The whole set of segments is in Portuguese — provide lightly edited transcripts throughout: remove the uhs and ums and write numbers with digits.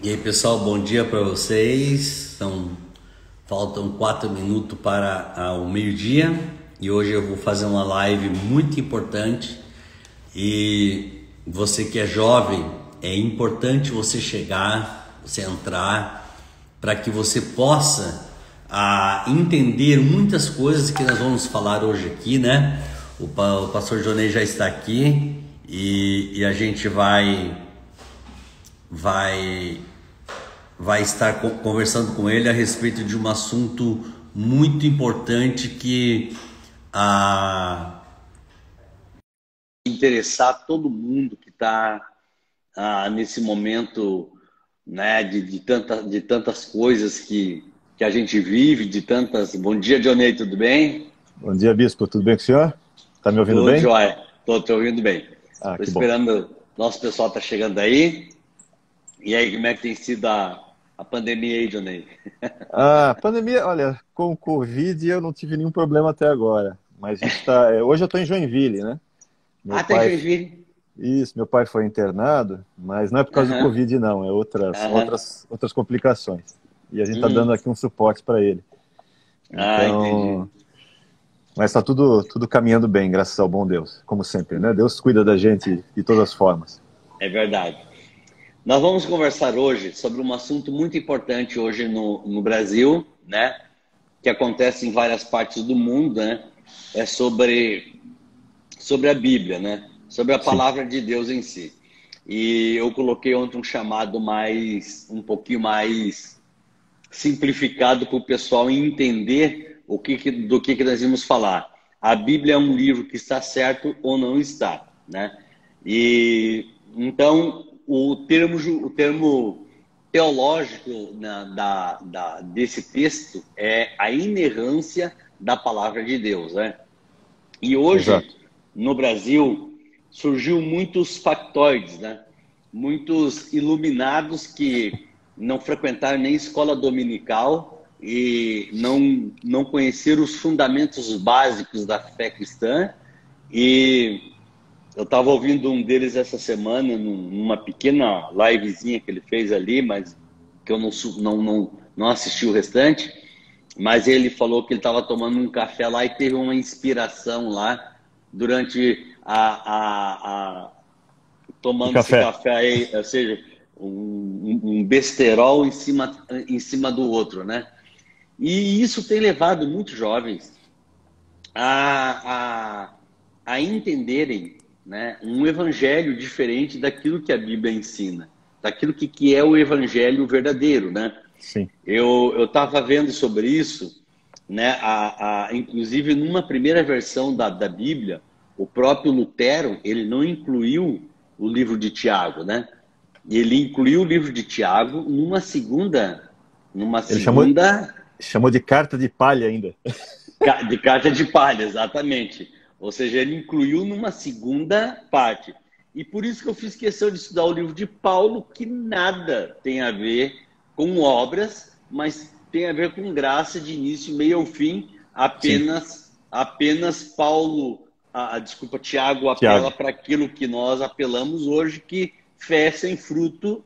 E aí, pessoal, bom dia para vocês. Faltam 4 minutos para o meio-dia e hoje eu vou fazer uma live muito importante. E você que é jovem, é importante você chegar, você entrar, para que você possa entender muitas coisas que nós vamos falar hoje aqui, né? O pastor Jonei já está aqui e a gente vai estar conversando com ele a respeito de um assunto muito importante que interessar todo mundo que está nesse momento, né, de tantas coisas que a gente vive, de tantas... Bom dia, Dionei, tudo bem? Bom dia, Bispo. Tudo bem com o senhor? Tá me ouvindo Tudo bem? jóia, estou te ouvindo bem. Ah, Estou que bom. esperando, nosso pessoal está chegando aí. E aí, como é que tem sido a pandemia aí, Dionei? A pandemia, olha, com o Covid eu não tive nenhum problema até agora. Mas a gente hoje eu estou em Joinville, né? Meu Tem pai, Joinville? isso, meu pai foi internado, mas não é por causa do Aham, Covid, não. É outras, aham. outras, outras complicações. E a gente está dando Hum. aqui um suporte para ele. Entendi. Então, mas está tudo caminhando bem, graças ao bom Deus, como sempre, né? Deus cuida da gente de todas as formas. É verdade. Nós vamos conversar hoje sobre um assunto muito importante hoje no Brasil, né? Que acontece em várias partes do mundo, né? É sobre a Bíblia, né? Sobre a Sim. palavra de Deus em si. E eu coloquei ontem um chamado um pouquinho mais simplificado para o pessoal entender do que nós vamos falar. A Bíblia é um livro que está certo ou não está, né? E então o termo teológico, né, desse texto é a inerrância da palavra de Deus, né? E hoje Exato. no Brasil surgiu muitos factoides, né? Muitos iluminados que não frequentaram nem escola dominical e não conheceram os fundamentos básicos da fé cristã. E eu estava ouvindo um deles essa semana, numa pequena livezinha que ele fez ali, mas que eu não assisti o restante. Mas ele falou que ele estava tomando um café lá e teve uma inspiração lá durante Um tomando esse café. café aí, ou seja, um besterol em cima do outro, né? E isso tem levado muitos jovens a, a, a entenderem, né, um evangelho diferente daquilo que a Bíblia ensina, daquilo que é o evangelho verdadeiro, né? Sim. Eu estava vendo sobre isso, né? Inclusive, numa primeira versão da Bíblia, o próprio Lutero ele não incluiu o livro de Tiago, né? Ele incluiu o livro de Tiago numa Ele chamou, segunda chamou de carta de palha ainda. de carta de palha, exatamente. Ou seja, ele incluiu numa segunda parte. E por isso que eu fiz questão de estudar o livro de Paulo, que nada tem a ver com obras, mas tem a ver com graça de início, meio ao fim. Sim, Apenas Paulo, desculpa, Tiago apela Tiago. para aquilo que nós apelamos hoje, que fé sem fruto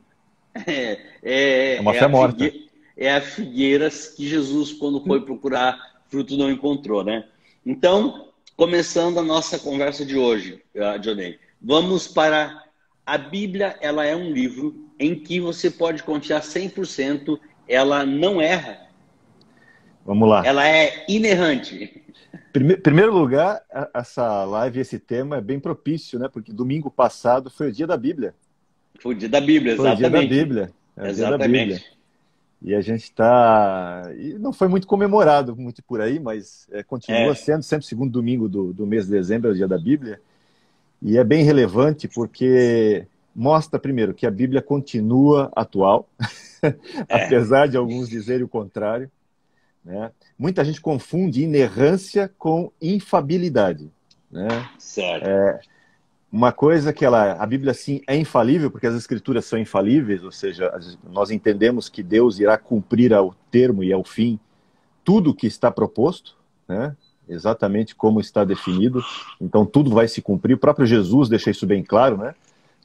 é, É uma é, é, fé a morta. figueira, é a figueira que Jesus, quando foi procurar fruto, não encontrou, né? Então, começando a nossa conversa de hoje, Johnny, vamos para a Bíblia. Ela é um livro em que você pode confiar 100%. Ela não erra, Vamos lá. ela é inerrante. Primeiro lugar, essa live, esse tema é bem propício, né? Porque domingo passado foi o dia da Bíblia. Foi o dia da Bíblia, Foi o dia da exatamente. Bíblia. É o dia da Bíblia. Exatamente. E a gente está. E não foi muito comemorado, muito por aí, mas continua É, sendo sempre segundo domingo do mês de dezembro, é o dia da Bíblia. E é bem relevante porque mostra, primeiro, que a Bíblia continua atual, é, apesar de alguns dizerem o contrário, né? Muita gente confunde inerrância com infabilidade, né? certo. Uma coisa que a Bíblia sim é infalível, porque as Escrituras são infalíveis, ou seja, nós entendemos que Deus irá cumprir ao termo e ao fim tudo o que está proposto, né? Exatamente como está definido. Então tudo vai se cumprir. O próprio Jesus deixa isso bem claro, né?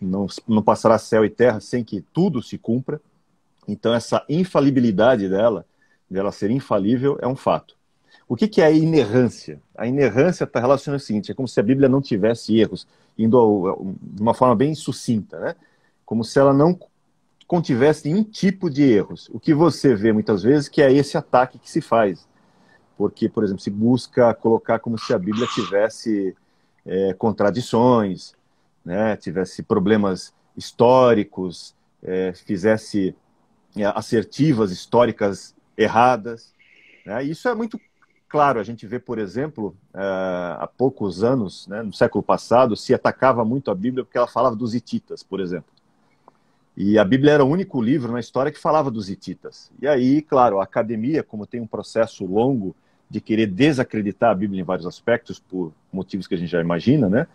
Não passará céu e terra sem que tudo se cumpra. Então, essa infalibilidade dela ser infalível, é um fato. O que é a inerrância? A inerrância está relacionada ao seguinte, é como se a Bíblia não tivesse erros, de uma forma bem sucinta, né? Como se ela não contivesse nenhum tipo de erros. O que você vê muitas vezes que é esse ataque que se faz. Porque, por exemplo, se busca colocar como se a Bíblia tivesse contradições, né? Tivesse problemas históricos, fizesse assertivas históricas erradas, né? Isso é muito claro. A gente vê, por exemplo, há poucos anos, né, no século passado, se atacava muito a Bíblia porque ela falava dos hititas, por exemplo. E a Bíblia era o único livro na história que falava dos hititas. E aí, claro, a academia, como tem um processo longo de querer desacreditar a Bíblia em vários aspectos, por motivos que a gente já imagina, né?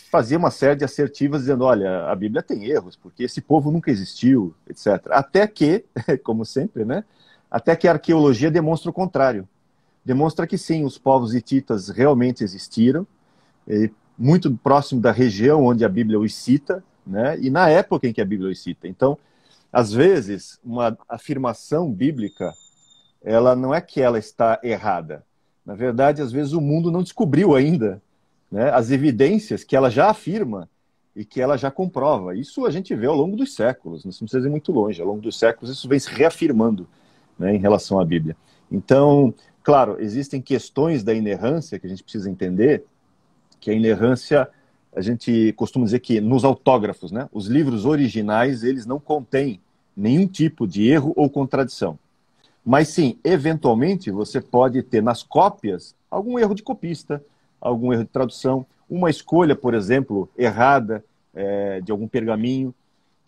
Fazia uma série de assertivas dizendo, olha, a Bíblia tem erros, porque esse povo nunca existiu, etc. Até que, como sempre, né? Até que a arqueologia demonstra o contrário. Demonstra que sim, os povos hititas realmente existiram, muito próximo da região onde a Bíblia os cita, né? E na época em que a Bíblia os cita. Então, às vezes, uma afirmação bíblica, ela não é que ela está errada. Na verdade, às vezes o mundo não descobriu ainda, né, as evidências que ela já afirma e que ela já comprova. Isso a gente vê ao longo dos séculos, não precisa ir muito longe. Ao longo dos séculos isso vem se reafirmando, né, em relação à Bíblia. Então, claro, existem questões da inerrância que a gente precisa entender, que a inerrância, a gente costuma dizer que nos autógrafos, né, os livros originais, eles não contêm nenhum tipo de erro ou contradição. Mas sim, eventualmente você pode ter nas cópias algum erro de copista, algum erro de tradução, uma escolha, por exemplo, errada de algum pergaminho,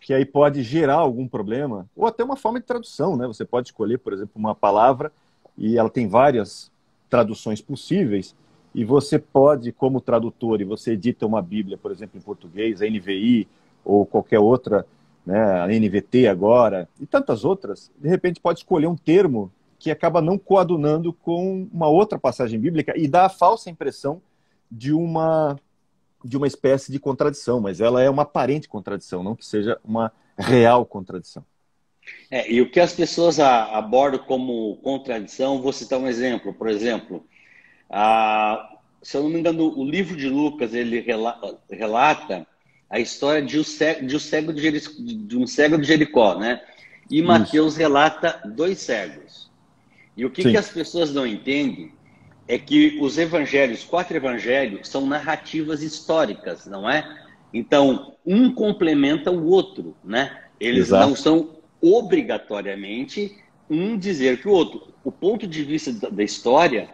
que aí pode gerar algum problema, ou até uma forma de tradução, né? Você pode escolher, por exemplo, uma palavra e ela tem várias traduções possíveis, e você pode, como tradutor, e você edita uma Bíblia, por exemplo, em português, a NVI, ou qualquer outra, né, a NVT agora, e tantas outras, de repente pode escolher um termo que acaba não coadunando com uma outra passagem bíblica e dá a falsa impressão de uma espécie de contradição, mas ela é uma aparente contradição, não que seja uma real contradição. E o que as pessoas abordam como contradição, vou citar um exemplo. Por exemplo, se eu não me engano, o livro de Lucas, ele relata a história de um cego de Jericó, né? E Mateus relata 2 cegos. E o que as pessoas não entendem é que os evangelhos, 4 evangelhos, são narrativas históricas, não é? Então, um complementa o outro, né? Eles não são obrigatoriamente um dizer que o outro. O ponto de vista da história,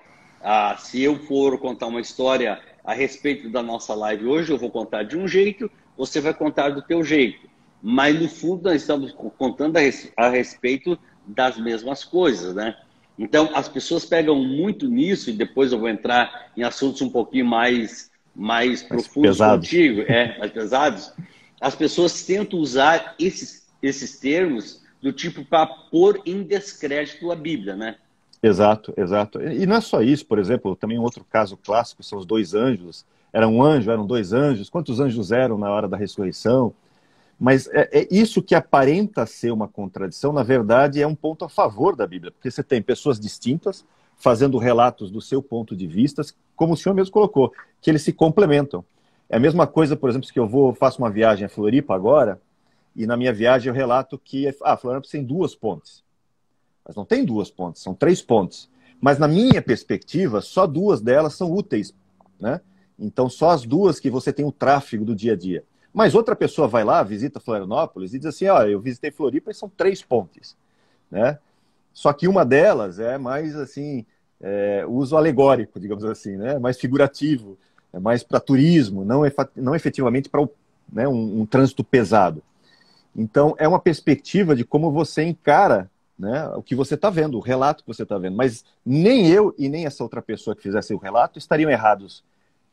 se eu for contar uma história a respeito da nossa live hoje, eu vou contar de um jeito, você vai contar do teu jeito. Mas, no fundo, nós estamos contando a respeito das mesmas coisas, né? Então, as pessoas pegam muito nisso, e depois eu vou entrar em assuntos um pouquinho mais profundos contigo, mais pesados. As pessoas tentam usar esses termos do tipo para pôr em descrédito a Bíblia, né? Exato, exato. E não é só isso, por exemplo, também um outro caso clássico são os 2 anjos. Era um anjo, eram 2 anjos. Quantos anjos eram na hora da ressurreição? Mas isso que aparenta ser uma contradição, na verdade, é um ponto a favor da Bíblia, porque você tem pessoas distintas fazendo relatos do seu ponto de vista, como o senhor mesmo colocou, que eles se complementam. É a mesma coisa, por exemplo, que faço uma viagem a Floripa agora, e na minha viagem eu relato que Floripa tem 2 pontes. Mas não tem 2 pontes, são 3 pontes. Mas na minha perspectiva, só 2 delas são úteis, né? Então só as 2 que você tem o tráfego do dia a dia. Mas outra pessoa vai lá, visita Florianópolis e diz assim, eu visitei Floripa e são 3 pontes, né? Só que uma delas é mais assim, uso alegórico, digamos assim, né? Mais figurativo, é mais para turismo, não efetivamente para um trânsito pesado. Então é uma perspectiva de como você encara, né, o que você está vendo, o relato que você está vendo. Mas nem eu e nem essa outra pessoa que fizesse o relato estariam errados.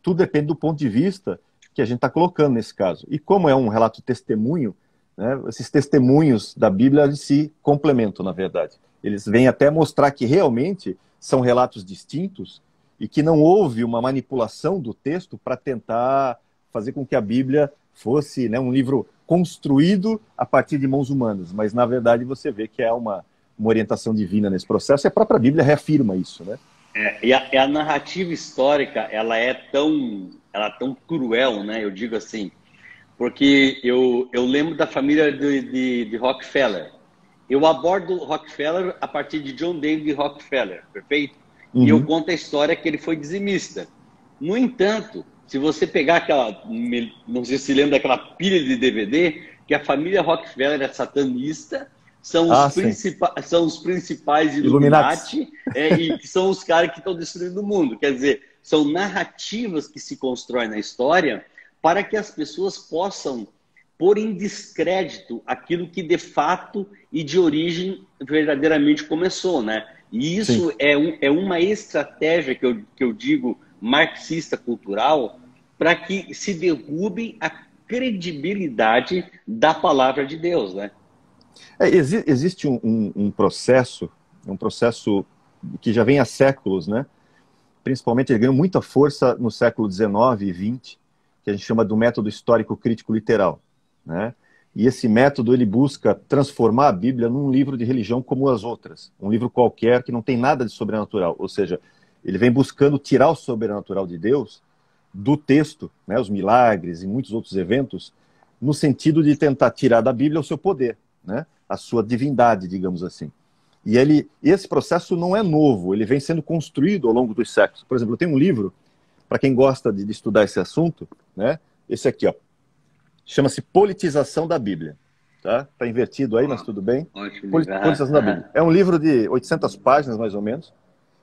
Tudo depende do ponto de vista que a gente está colocando nesse caso. E como é um relato testemunho, né, esses testemunhos da Bíblia se complementam, na verdade. Eles vêm até mostrar que realmente são relatos distintos e que não houve uma manipulação do texto para tentar fazer com que a Bíblia fosse, né, um livro construído a partir de mãos humanas, mas na verdade você vê que é uma orientação divina nesse processo, e a própria Bíblia reafirma isso, né? E a narrativa histórica, ela é tão cruel, né? Eu digo assim, porque eu lembro da família de Rockefeller. Eu abordo Rockefeller a partir de John David Rockefeller, perfeito? E eu conto a história que ele foi dizimista. No entanto, se você pegar aquela, não sei se lembra daquela pilha de DVD, que a família Rockefeller é satanista, são os principais Illuminati, e que são os caras que estão destruindo o mundo. Quer dizer, são narrativas que se constroem na história para que as pessoas possam pôr em descrédito aquilo que de fato e de origem verdadeiramente começou, né? E isso é uma estratégia que eu digo marxista cultural para que se derrube a credibilidade da palavra de Deus, né? Existe um processo que já vem há séculos, né? Principalmente ele ganhou muita força no século XIX e XX, que a gente chama do método histórico crítico literal, né? E esse método ele busca transformar a Bíblia num livro de religião como as outras, um livro qualquer que não tem nada de sobrenatural, ou seja, ele vem buscando tirar o sobrenatural de Deus do texto, né, os milagres e muitos outros eventos, no sentido de tentar tirar da Bíblia o seu poder, né, a sua divindade, digamos assim. E esse processo não é novo, ele vem sendo construído ao longo dos séculos. Por exemplo, eu tenho um livro, para quem gosta de estudar esse assunto, né, esse aqui, ó, chama-se Politização da Bíblia. Tá invertido aí, mas tudo bem. Ótimo. Politização da Bíblia. É um livro de 800 páginas, mais ou menos,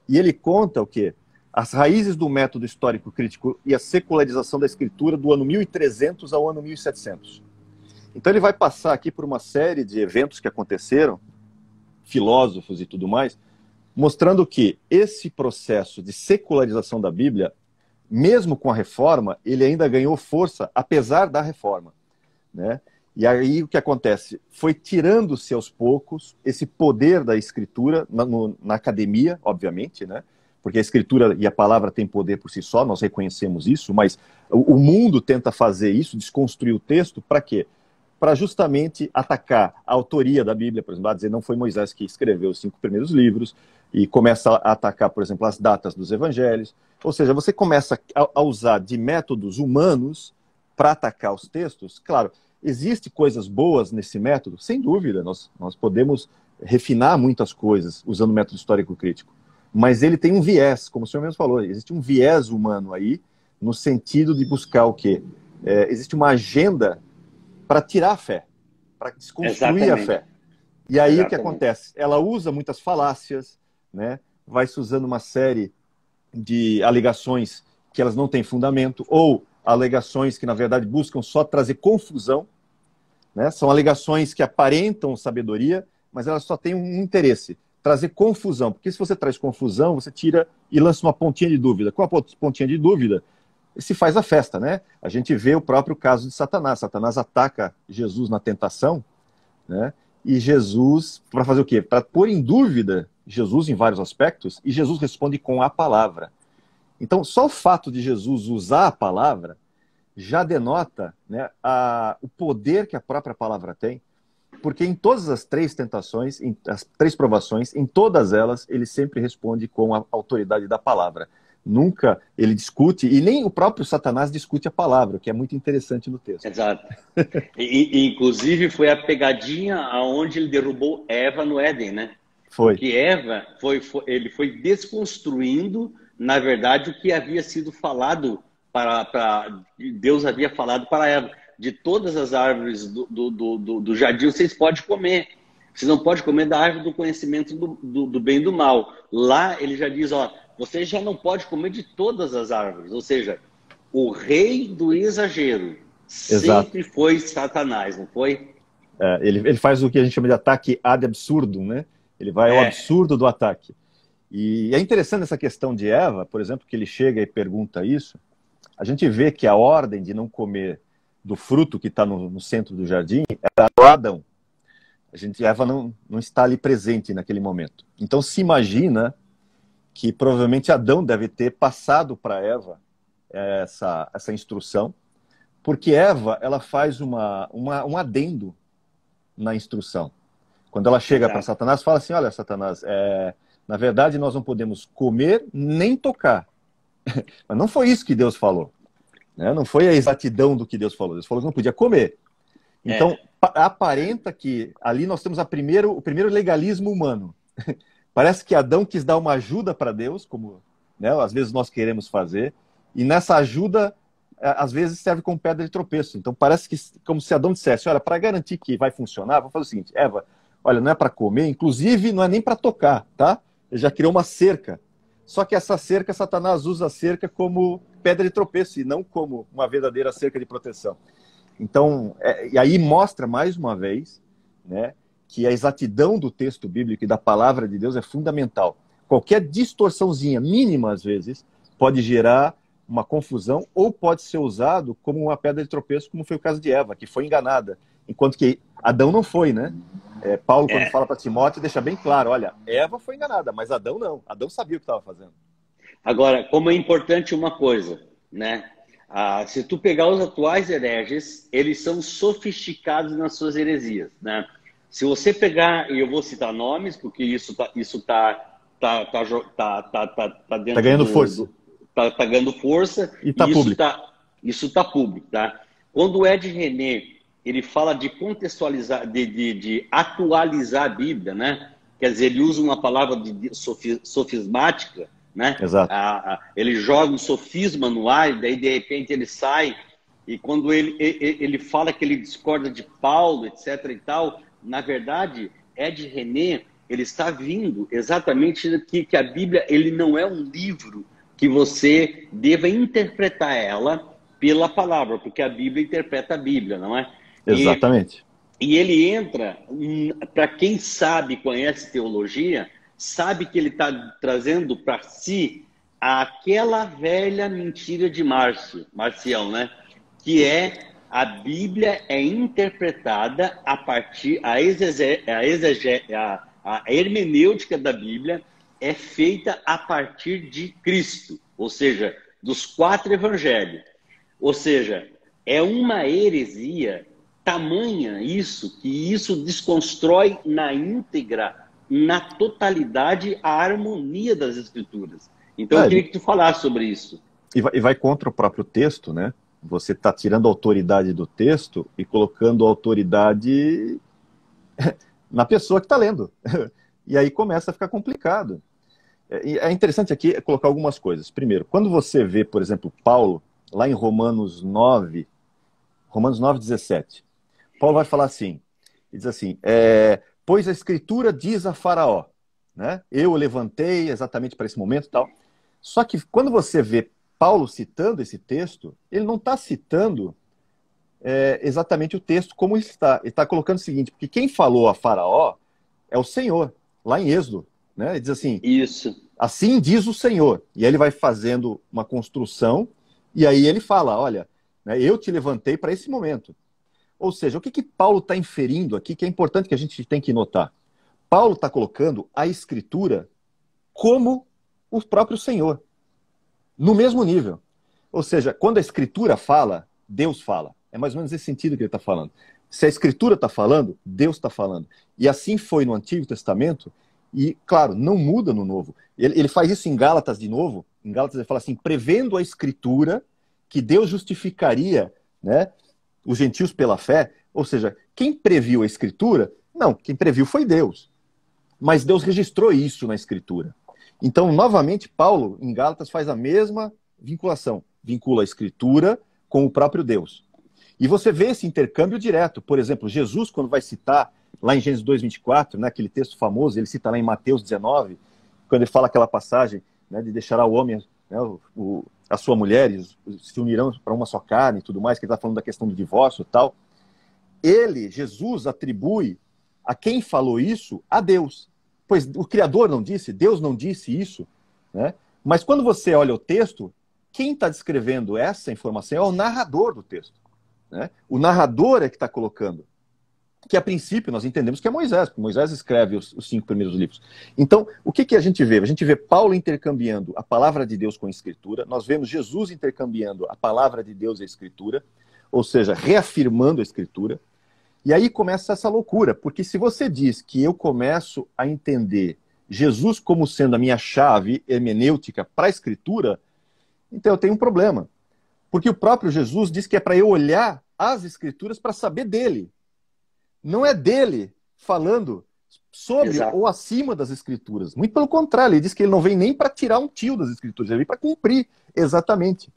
e ele conta o quê? As raízes do método histórico crítico e a secularização da escritura do ano 1300 ao ano 1700. Então ele vai passar aqui por uma série de eventos que aconteceram, filósofos e tudo mais, mostrando que esse processo de secularização da Bíblia, mesmo com a reforma, ele ainda ganhou força, apesar da reforma, né? E aí o que acontece? Foi tirando-se aos poucos esse poder da escritura na academia, obviamente, né? Porque a escritura e a palavra têm poder por si só, nós reconhecemos isso, mas o mundo tenta fazer isso, desconstruir o texto, para quê? Para justamente atacar a autoria da Bíblia, por exemplo, dizer não foi Moisés que escreveu os 5 primeiros livros, e começa a atacar, por exemplo, as datas dos evangelhos. Ou seja, você começa a usar de métodos humanos para atacar os textos. Claro, existem coisas boas nesse método? Sem dúvida, nós podemos refinar muitas coisas usando o método histórico crítico. Mas ele tem um viés, como o senhor mesmo falou, existe um viés humano aí, no sentido de buscar o quê? Existe uma agenda para tirar a fé, para desconstruir a fé. E aí o que acontece? Ela usa muitas falácias, né? Vai se usando uma série de alegações que elas não têm fundamento, ou alegações que, na verdade, buscam só trazer confusão, né? São alegações que aparentam sabedoria, mas elas só têm um interesse, trazer confusão. Porque se você traz confusão, você tira e lança uma pontinha de dúvida. Com a pontinha de dúvida, se faz a festa, né? A gente vê o próprio caso de Satanás. Satanás ataca Jesus na tentação, né? E Jesus, para fazer o quê? Para pôr em dúvida Jesus em vários aspectos, e Jesus responde com a palavra. Então, só o fato de Jesus usar a palavra já denota, né, o poder que a própria palavra tem, porque em todas as 3 tentações, as 3 provações, em todas elas, ele sempre responde com a autoridade da palavra. Nunca ele discute, e nem o próprio Satanás discute a palavra, o que é muito interessante no texto. Exato. Inclusive, foi a pegadinha aonde ele derrubou Eva no Éden, né? Foi. Porque Eva, ele foi desconstruindo, na verdade, o que havia sido falado Deus havia falado para Eva. De todas as árvores do jardim, vocês podem comer. Vocês não podem comer da árvore do conhecimento do bem e do mal. Lá ele já diz, ó, vocês já não podem comer de todas as árvores. Ou seja, o rei do exagero sempre foi Satanás, não foi? Ele faz o que a gente chama de ataque ad absurdum, né? Ele vai ao absurdo do ataque. E é interessante essa questão de Eva, por exemplo, que ele chega e pergunta isso. A gente vê que a ordem de não comer do fruto que está no centro do jardim era do Adão. Eva não está ali presente naquele momento. Então se imagina que provavelmente Adão deve ter passado para Eva essa instrução, Porque Eva, ela faz um adendo na instrução. Quando ela chega para Satanás, fala assim, olha, Satanás, na verdade nós não podemos comer nem tocar. Mas não foi isso que Deus falou. Né? Não foi a exatidão do que Deus falou. Deus falou que não podia comer. Então, aparenta que ali nós temos o primeiro legalismo humano. Parece que Adão quis dar uma ajuda para Deus, como, né, às vezes nós queremos fazer, e nessa ajuda, às vezes serve como pedra de tropeço. Então parece que como se Adão dissesse, olha, para garantir que vai funcionar, vou fazer o seguinte, Eva, olha, não é para comer, inclusive não é nem para tocar, tá? Ele já criou uma cerca. Só que essa cerca, Satanás usa a cerca como pedra de tropeço e não como uma verdadeira cerca de proteção. Então, e aí mostra mais uma vez, né, que a exatidão do texto bíblico e da palavra de Deus é fundamental. Qualquer distorçãozinha mínima, às vezes, pode gerar uma confusão ou pode ser usado como uma pedra de tropeço, como foi o caso de Eva, que foi enganada. Enquanto que Adão não foi, né? Paulo, quando fala para Timóteo, deixa bem claro, olha, Eva foi enganada, mas Adão não. Adão sabia o que estava fazendo. Agora, como é importante uma coisa, né? Se tu pegar os atuais hereges, eles são sofisticados nas suas heresias, né? Se você pegar, e eu vou citar nomes, porque isso tá dentro ganhando força. Tá ganhando força e tá público. Isso tá público, tá? Quando o Ed René ele fala de contextualizar, de atualizar a Bíblia, né? Quer dizer, ele usa uma palavra sofismática, né? Exato. Ele joga um sofisma no ar, e daí de repente ele sai, e quando ele fala que ele discorda de Paulo, etc. e tal, na verdade, Ed René, ele está vindo exatamente que a Bíblia ele não é um livro que você deva interpretar ela pela palavra, porque a Bíblia interpreta a Bíblia, não é? Exatamente. E ele entra, para quem sabe, conhece teologia, sabe que ele está trazendo para si aquela velha mentira de Marcião, né? Que é a Bíblia é interpretada a partir, a hermenêutica da Bíblia é feita a partir de Cristo, ou seja, dos 4 evangelhos. Ou seja, é uma heresia tamanha isso, que isso desconstrói na íntegra, na totalidade, a harmonia das Escrituras. Então, eu queria que tu falasse sobre isso. E vai contra o próprio texto, né? Você está tirando a autoridade do texto e colocando a autoridade na pessoa que está lendo. E aí começa a ficar complicado. É interessante aqui colocar algumas coisas. Primeiro, quando você vê, por exemplo, Paulo, lá em Romanos 9, 17, Paulo vai falar assim, ele diz assim, pois a Escritura diz a Faraó, né? Eu o levantei exatamente para esse momento e tal. Só que quando você vê Paulo citando esse texto, ele não está citando exatamente o texto como está. Ele está colocando o seguinte, porque quem falou a Faraó é o Senhor, lá em Êxodo. Né? Ele diz assim, isso. Assim diz o Senhor. E aí ele vai fazendo uma construção, e aí ele fala, olha, né, eu te levantei para esse momento. Ou seja, o que Paulo está inferindo aqui, que é importante que a gente tem que notar? Paulo está colocando a Escritura como o próprio Senhor, no mesmo nível. Ou seja, quando a Escritura fala, Deus fala. É mais ou menos esse sentido que ele está falando. Se a Escritura está falando, Deus está falando. E assim foi no Antigo Testamento, e, claro, não muda no Novo. Ele faz isso em Gálatas de novo. Em Gálatas ele fala assim, prevendo a Escritura que Deus justificaria, né, os gentios pela fé. Ou seja, quem previu a Escritura? Não, quem previu foi Deus. Mas Deus registrou isso na Escritura. Então, novamente, Paulo, em Gálatas, faz a mesma vinculação. Vincula a Escritura com o próprio Deus. E você vê esse intercâmbio direto. Por exemplo, Jesus, quando vai citar lá em Gênesis 2:24, né, aquele texto famoso, ele cita lá em Mateus 19, quando ele fala aquela passagem, né, de deixará o homem, né, a sua mulher, se unirão para uma só carne e tudo mais, que ele está falando da questão do divórcio e tal. Jesus, atribui a quem falou isso a Deus. Pois o Criador não disse, Deus não disse isso. Né? Mas quando você olha o texto, quem está descrevendo essa informação é o narrador do texto. Né? O narrador é que está colocando. Que a princípio nós entendemos que é Moisés, porque Moisés escreve os 5 primeiros livros. Então, o que a gente vê? A gente vê Paulo intercambiando a palavra de Deus com a Escritura, nós vemos Jesus intercambiando a palavra de Deus e a Escritura, ou seja, reafirmando a Escritura. E aí começa essa loucura, porque se você diz que eu começo a entender Jesus como sendo a minha chave hermenêutica para a Escritura, então eu tenho um problema. Porque o próprio Jesus diz que é para eu olhar as Escrituras para saber dele. Não é dele falando sobre Exato. ou acima das Escrituras. Muito pelo contrário, ele diz que ele não vem nem para tirar um tio das Escrituras, ele vem para cumprir exatamente.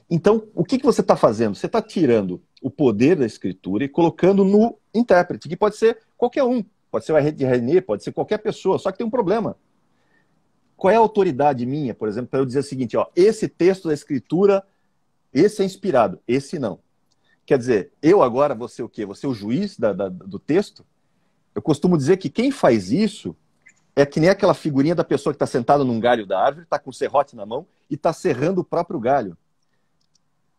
Então, o que você está fazendo? Você está tirando o poder da Escritura e colocando no intérprete, que pode ser qualquer um. Pode ser o Henri de René, pode ser qualquer pessoa, só que tem um problema. Qual é a autoridade minha, por exemplo, para eu dizer o seguinte, ó, esse texto da Escritura, esse é inspirado, esse não. Quer dizer, eu agora vou ser o quê? Vou ser o juiz do texto? Eu costumo dizer que quem faz isso é que nem aquela figurinha da pessoa que está sentada num galho da árvore, está com o serrote na mão e está serrando o próprio galho.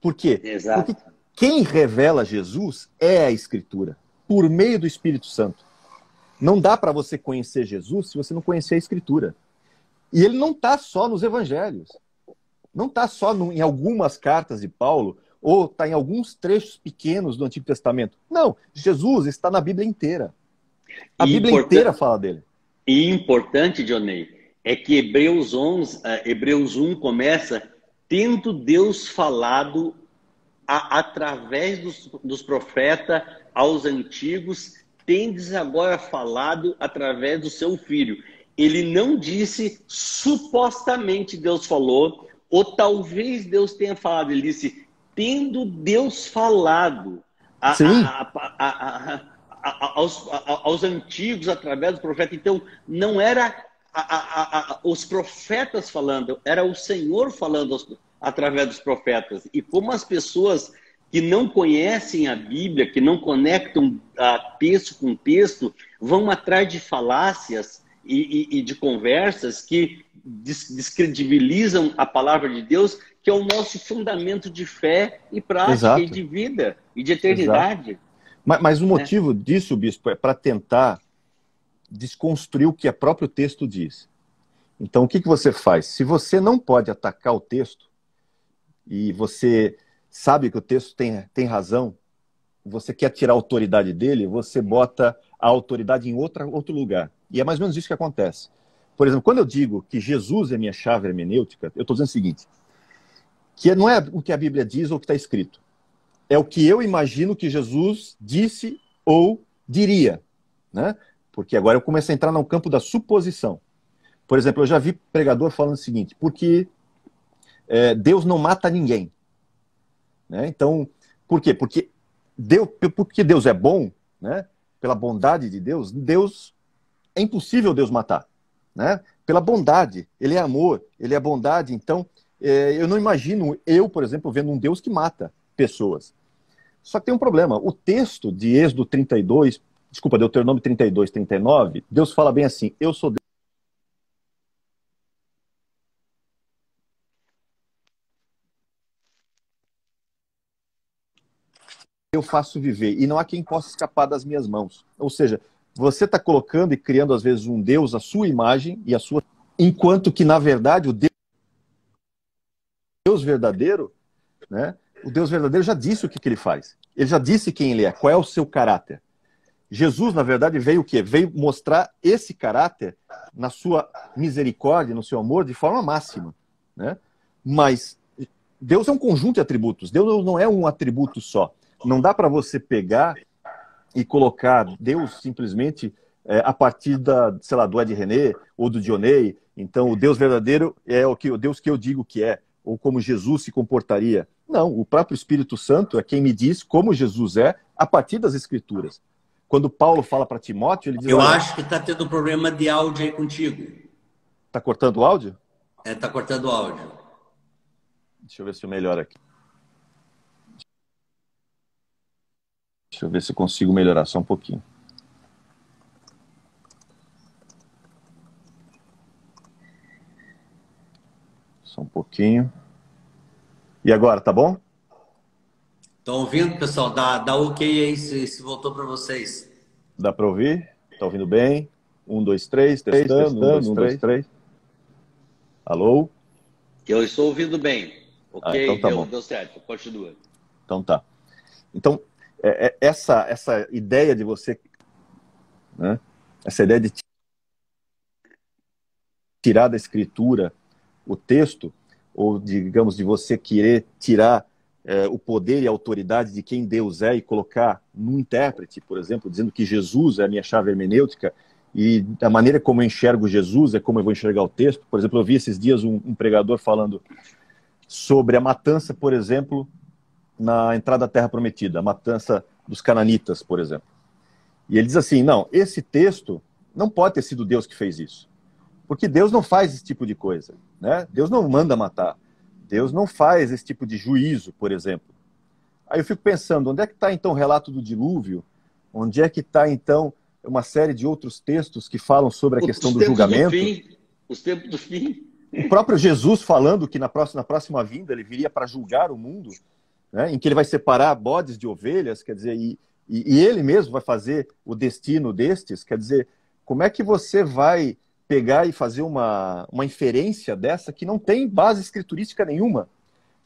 Por quê? Exato. Porque quem revela Jesus é a Escritura, por meio do Espírito Santo. Não dá para você conhecer Jesus se você não conhecer a Escritura. E ele não está só nos evangelhos. Não está só em algumas cartas de Paulo, ou está em alguns trechos pequenos do Antigo Testamento. Não, Jesus está na Bíblia inteira. A Bíblia inteira fala dele. E importante, Dionei, é que Hebreus 1 começa tendo Deus falado através dos profetas aos antigos, tendes agora falado através do seu filho. Ele não disse supostamente Deus falou, ou talvez Deus tenha falado. Ele disse, tendo Deus falado aos antigos através do profeta. Então, não era os profetas falando, era o Senhor falando através dos profetas. E como as pessoas que não conhecem a Bíblia, que não conectam texto com texto, vão atrás de falácias e de conversas que descredibilizam a palavra de Deus, que é o nosso fundamento de fé e prática. Exato. E de vida e de eternidade. Exato. Mas o motivo disso, bispo, é para tentar desconstruir o que o próprio texto diz. Então, o que você faz? Se você não pode atacar o texto, e você sabe que o texto tem razão, você quer tirar a autoridade dele, você bota a autoridade em outro lugar. E é mais ou menos isso que acontece. Por exemplo, quando eu digo que Jesus é minha chave hermenêutica, eu estou dizendo o seguinte, que não é o que a Bíblia diz ou o que está escrito. É o que eu imagino que Jesus disse ou diria, né? Porque agora eu começo a entrar no campo da suposição. Por exemplo, eu já vi pregador falando o seguinte, porque Deus não mata ninguém. Né? Então, por quê? Porque Deus é bom, né? Pela bondade de Deus, é impossível Deus matar. Né? Pela bondade, ele é amor, ele é bondade. Então, eu não imagino por exemplo, vendo um Deus que mata pessoas. Só que tem um problema. O texto de Êxodo 32, Deuteronômio 32, 39, Deus fala bem assim, eu sou Deus. Eu faço viver, e não há quem possa escapar das minhas mãos. Ou seja, você está colocando e criando, às vezes, um Deus à sua imagem e a sua... Enquanto que, na verdade, o Deus verdadeiro, né? O Deus verdadeiro já disse o que ele faz. Ele já disse quem ele é, qual é o seu caráter. Jesus, na verdade, veio o quê? Veio mostrar esse caráter na sua misericórdia, no seu amor, de forma máxima. Né? Mas Deus é um conjunto de atributos. Deus não é um atributo só. Não dá para você pegar e colocar Deus simplesmente a partir do Ed René ou do Dionei. Então, o Deus verdadeiro é o Deus que eu digo que é, ou como Jesus se comportaria. Não, o próprio Espírito Santo é quem me diz como Jesus é a partir das Escrituras. Quando Paulo fala para Timóteo, ele diz... Eu acho que está tendo um problema de áudio aí contigo. Está cortando o áudio? Está cortando o áudio. Deixa eu ver se eu melhoro aqui. Deixa eu ver se eu consigo melhorar só um pouquinho. Só um pouquinho. E agora, tá bom? Estão ouvindo, pessoal? Dá ok aí se voltou para vocês. Dá para ouvir? Tá ouvindo bem? 1, 2, 3, testando. 1, 2, 3. Alô? Eu estou ouvindo bem. Ok, então tá bom. Deu certo. Continua. Então tá. Então, essa ideia de você, né, essa ideia de tirar da escritura o texto, ou digamos, de você querer tirar o poder e a autoridade de quem Deus é e colocar no intérprete, por exemplo, dizendo que Jesus é a minha chave hermenêutica e da maneira como eu enxergo Jesus é como eu vou enxergar o texto. Por exemplo, eu vi esses dias um pregador falando sobre a matança, por exemplo, na entrada da Terra Prometida, a matança dos cananitas, por exemplo. E ele diz assim, não, esse texto não pode ter sido Deus que fez isso. Porque Deus não faz esse tipo de coisa, né? Deus não manda matar. Deus não faz esse tipo de juízo, por exemplo. Aí eu fico pensando, onde é que está então o relato do dilúvio? Onde é que está então uma série de outros textos que falam sobre a questão do julgamento? Os tempos do fim. O próprio Jesus falando que na próxima vinda ele viria para julgar o mundo, né? Em que ele vai separar bodes de ovelhas, quer dizer, e ele mesmo vai fazer o destino destes, quer dizer, como é que você vai pegar e fazer uma inferência dessa que não tem base escriturística nenhuma?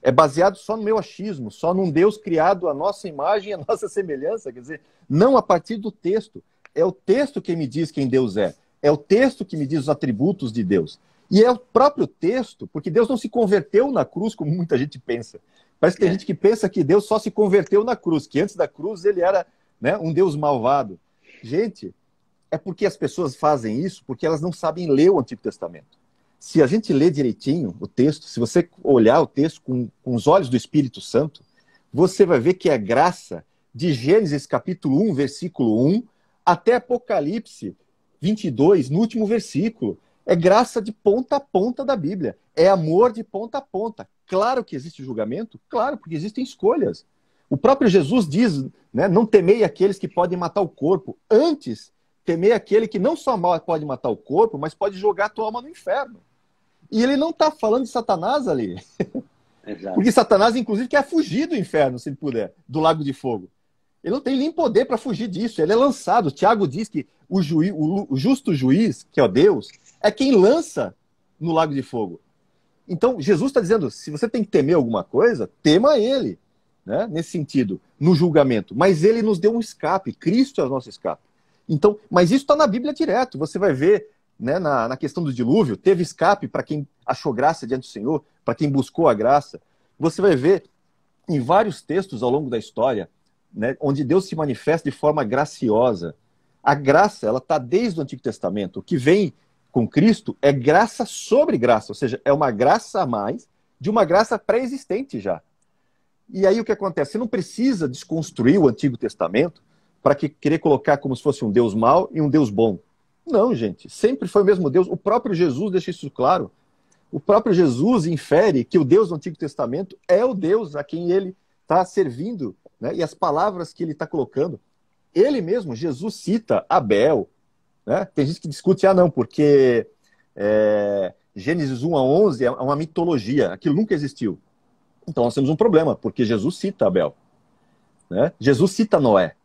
É baseado só no meu achismo, só num Deus criado à nossa imagem e à nossa semelhança, quer dizer, não a partir do texto. É o texto que me diz quem Deus é. É o texto que me diz os atributos de Deus. E é o próprio texto, porque Deus não se converteu na cruz, como muita gente pensa. Parece que tem gente que pensa que Deus só se converteu na cruz, que antes da cruz ele era, né, um Deus malvado. Gente, é porque as pessoas fazem isso porque elas não sabem ler o Antigo Testamento. Se a gente lê direitinho o texto, se você olhar o texto com os olhos do Espírito Santo, você vai ver que é graça de Gênesis capítulo 1, versículo 1, até Apocalipse 22, no último versículo. É graça de ponta a ponta da Bíblia. É amor de ponta a ponta. Claro que existe julgamento, claro, porque existem escolhas. O próprio Jesus diz, né, não temei aqueles que podem matar o corpo. Antes, temei aquele que não só pode matar o corpo, mas pode jogar a tua alma no inferno. E ele não está falando de Satanás ali. Exato. Porque Satanás, inclusive, quer fugir do inferno, se ele puder, do lago de fogo. Ele não tem nem poder para fugir disso. Ele é lançado. Tiago diz que o justo juiz, que é Deus, é quem lança no lago de fogo. Então, Jesus está dizendo, se você tem que temer alguma coisa, tema ele, né? Nesse sentido, no julgamento. Mas ele nos deu um escape. Cristo é o nosso escape. Então, mas isso está na Bíblia direto. Você vai ver, né, na questão do dilúvio, teve escape para quem achou graça diante do Senhor, para quem buscou a graça. Você vai ver em vários textos ao longo da história, né, onde Deus se manifesta de forma graciosa. A graça, ela está desde o Antigo Testamento. O que vem com Cristo é graça sobre graça, ou seja, é uma graça a mais de uma graça pré-existente já. E aí o que acontece? Você não precisa desconstruir o Antigo Testamento para querer colocar como se fosse um Deus mau e um Deus bom. Não, gente. Sempre foi o mesmo Deus. O próprio Jesus deixa isso claro. O próprio Jesus infere que o Deus do Antigo Testamento é o Deus a quem ele está servindo, né? E as palavras que ele está colocando. Ele mesmo, Jesus cita Abel. Né? Tem gente que discute, não, porque Gênesis 1 a 11 é uma mitologia. Aquilo nunca existiu. Então nós temos um problema, porque Jesus cita Abel. Né? Jesus cita Noé.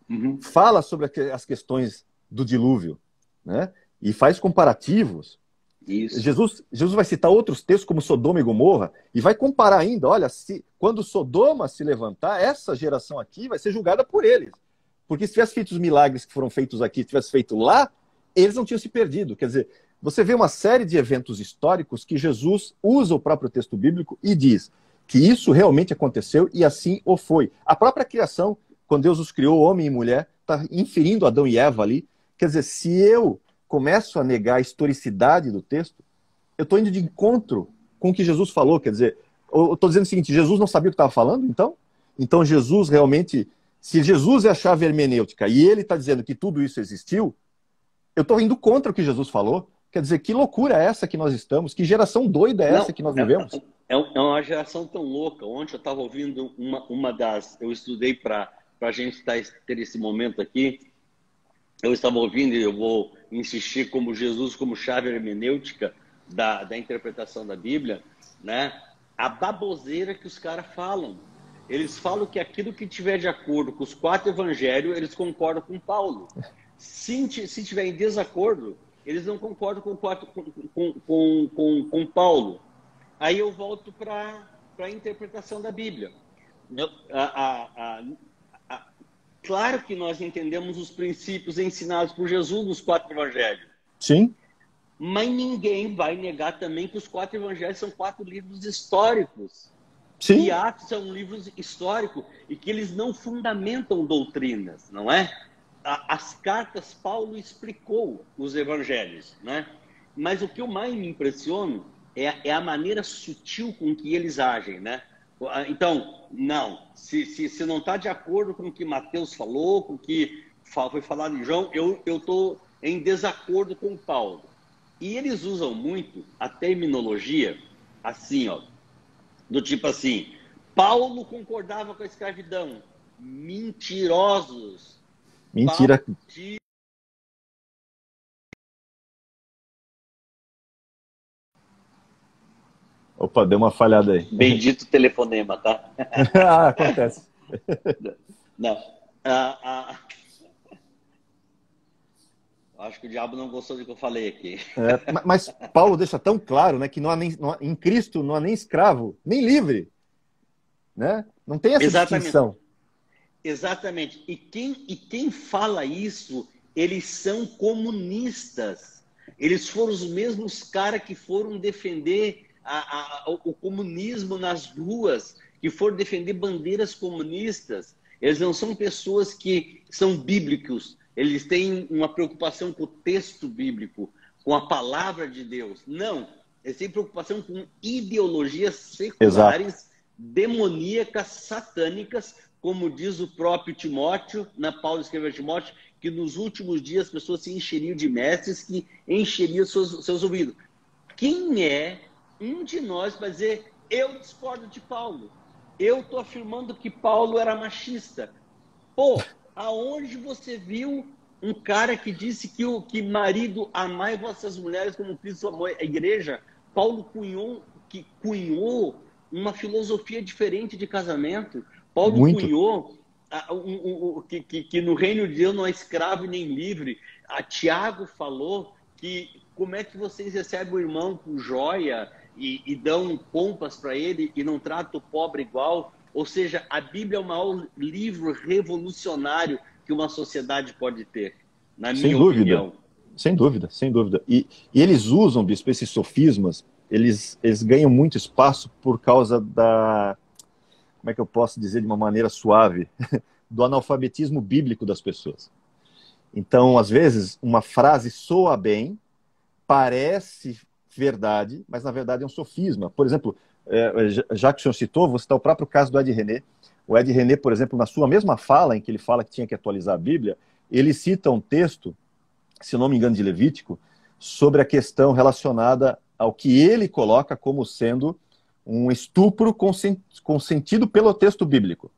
Uhum. Fala sobre as questões do dilúvio, né? E faz comparativos. Isso. Jesus vai citar outros textos como Sodoma e Gomorra e vai comparar ainda, olha, quando Sodoma se levantar, essa geração aqui vai ser julgada por eles. Porque se tivesse feito os milagres que foram feitos aqui, tivesse feito lá, eles não tinham se perdido. Quer dizer, você vê uma série de eventos históricos que Jesus usa o próprio texto bíblico e diz que isso realmente aconteceu e assim o foi. A própria criação, quando Deus os criou, homem e mulher, está inferindo Adão e Eva ali. Quer dizer, se eu começo a negar a historicidade do texto, eu estou indo de encontro com o que Jesus falou. Quer dizer, eu estou dizendo o seguinte, Jesus não sabia o que estava falando, então? Então Jesus realmente, se Jesus é a chave hermenêutica e ele está dizendo que tudo isso existiu, eu estou indo contra o que Jesus falou. Quer dizer, que loucura é essa que nós estamos? Que geração doida é essa que nós vivemos? É uma geração tão louca. Ontem eu estava ouvindo uma das... Eu estudei para a gente ter esse momento aqui. Eu estava ouvindo e eu vou insistir como Jesus, como chave hermenêutica da interpretação da Bíblia, né? A baboseira que os caras falam. Eles falam que aquilo que tiver de acordo com os 4 evangelhos, eles concordam com Paulo. Se tiver em desacordo, eles não concordam com Paulo. Aí eu volto para a interpretação da Bíblia. Claro que nós entendemos os princípios ensinados por Jesus nos 4 evangelhos. Sim. Mas ninguém vai negar também que os 4 evangelhos são 4 livros históricos. Sim. E Atos são livros históricos e que eles não fundamentam doutrinas, não é? As cartas, Paulo explicou os evangelhos, né? Mas o que eu mais me impressiono é a maneira sutil com que eles agem, né? Então, não, se não está de acordo com o que Mateus falou, com o que foi falado em João, eu estou em desacordo com Paulo. E eles usam muito a terminologia assim, ó, do tipo assim, Paulo concordava com a escravidão. Mentirosos. Mentira. Paulo... Opa, deu uma falhada aí. Bendito telefonema, tá? Acontece. Não. Acho que o diabo não gostou do que eu falei aqui. Mas Paulo deixa tão claro, né, que em Cristo não há nem escravo, nem livre. Né? Não tem essa distinção. Exatamente. E quem fala isso, eles são comunistas. Eles foram os mesmos caras que foram defender o comunismo nas ruas, que foram defender bandeiras comunistas. Eles não são pessoas que são bíblicos. Eles têm uma preocupação com o texto bíblico, com a palavra de Deus. Não. Eles têm preocupação com ideologias seculares, exato, demoníacas, satânicas, como diz o próprio Timóteo, Paulo escreveu a Timóteo, que nos últimos dias as pessoas se encheriam de mestres que encheriam seus ouvidos. Quem é um de nós para dizer, eu discordo de Paulo? Eu estou afirmando que Paulo era machista. Pô, aonde você viu um cara que disse que marido, amai vossas mulheres como Cristo amou a igreja? Paulo cunhou uma filosofia diferente de casamento. Paulo cunhou que no reino de Deus não há escravo nem livre. Tiago falou que como é que vocês recebem o irmão com joia e dão pompas para ele e não tratam o pobre igual? Ou seja, a Bíblia é o maior livro revolucionário que uma sociedade pode ter, na minha opinião. Sem dúvida, sem dúvida. E eles usam, Bispo, esses sofismas, eles ganham muito espaço por causa da, como é que eu posso dizer de uma maneira suave, do analfabetismo bíblico das pessoas. Então, às vezes, uma frase soa bem, parece verdade, mas na verdade é um sofisma. Por exemplo, já que o senhor citou, vou citar o próprio caso do Ed René. O Ed René, por exemplo, na sua mesma fala, em que ele fala que tinha que atualizar a Bíblia, ele cita um texto, se eu não me engano, de Levítico, sobre a questão relacionada ao que ele coloca como sendo um estupro consentido pelo texto bíblico.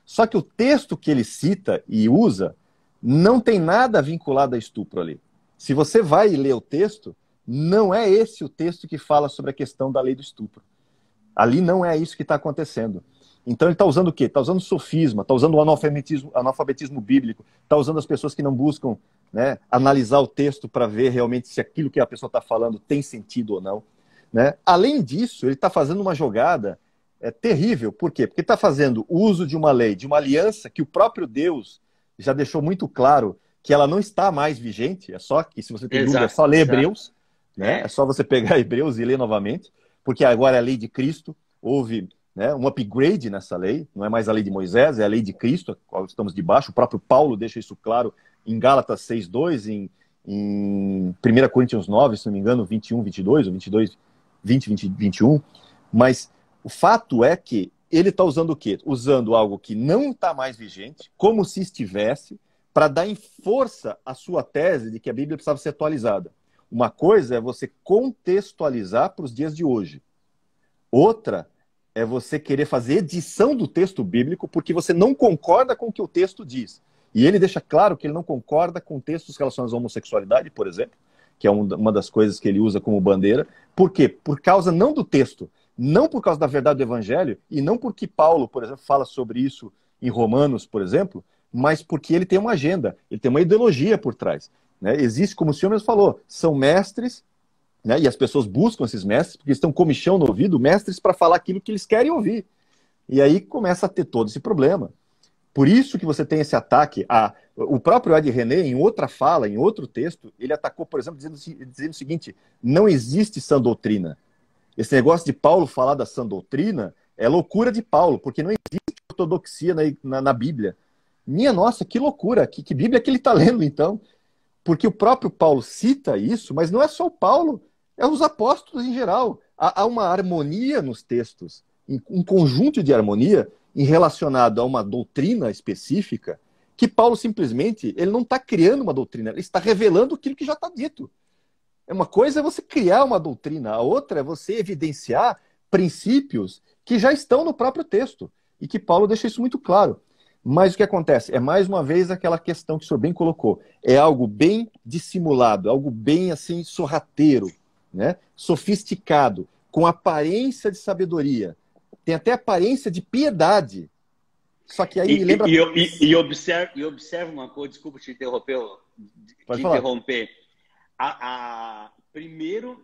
Só que o texto que ele cita e usa não tem nada vinculado a estupro ali. Se você vai ler o texto, não é esse o texto que fala sobre a questão da lei do estupro. Ali não é isso que está acontecendo. Então ele está usando o quê? Está usando sofisma, está usando o analfabetismo bíblico, está usando as pessoas que não buscam, né, analisar o texto para ver realmente se aquilo que a pessoa está falando tem sentido ou não. Né? Além disso, ele está fazendo uma jogada terrível. Por quê? Porque está fazendo uso de uma lei, de uma aliança que o próprio Deus já deixou muito claro que ela não está mais vigente. É só que, se você tem dúvida, é só ler Hebreus. Né? É só você pegar Hebreus e ler novamente, porque agora é a lei de Cristo. Houve, né, um upgrade nessa lei, não é mais a lei de Moisés, é a lei de Cristo, a qual estamos debaixo. O próprio Paulo deixa isso claro em Gálatas 6:2, em 1 Coríntios 9, se não me engano, 21, 22, ou 22, 20, 21. Mas o fato é que ele está usando o quê? Usando algo que não está mais vigente, como se estivesse, para dar em força a sua tese de que a Bíblia precisava ser atualizada. Uma coisa é você contextualizar para os dias de hoje. Outra é você querer fazer edição do texto bíblico porque você não concorda com o que o texto diz. E ele deixa claro que ele não concorda com textos relacionados à homossexualidade, por exemplo, que é uma das coisas que ele usa como bandeira. Por quê? Por causa não do texto, não por causa da verdade do evangelho, e não porque Paulo, por exemplo, fala sobre isso em Romanos, por exemplo, mas porque ele tem uma agenda, ele tem uma ideologia por trás. Né? Existe, como o senhor mesmo falou, são mestres, né? E as pessoas buscam esses mestres, porque estão com comichão no ouvido, mestres para falar aquilo que eles querem ouvir. E aí começa a ter todo esse problema. Por isso que você tem esse ataque. O próprio Ed René, em outra fala, em outro texto, ele atacou, por exemplo, dizendo o seguinte: não existe sã doutrina. Esse negócio de Paulo falar da sã doutrina é loucura de Paulo, porque não existe ortodoxia na Bíblia. Minha nossa, que loucura! Que Bíblia que ele está lendo, então? Porque o próprio Paulo cita isso, mas não é só o Paulo, é os apóstolos em geral. Há uma harmonia nos textos, um conjunto de harmonia relacionado a uma doutrina específica, que Paulo simplesmente ele não está criando uma doutrina, ele está revelando aquilo que já está dito. Uma coisa é você criar uma doutrina, a outra é você evidenciar princípios que já estão no próprio texto, e que Paulo deixa isso muito claro. Mas o que acontece? É mais uma vez aquela questão que o senhor bem colocou. É algo bem dissimulado, algo bem assim sorrateiro, né? Sofisticado, com aparência de sabedoria. Tem até aparência de piedade. Só que aí me lembra... observe uma coisa, desculpa te interromper. Pode falar. Primeiro,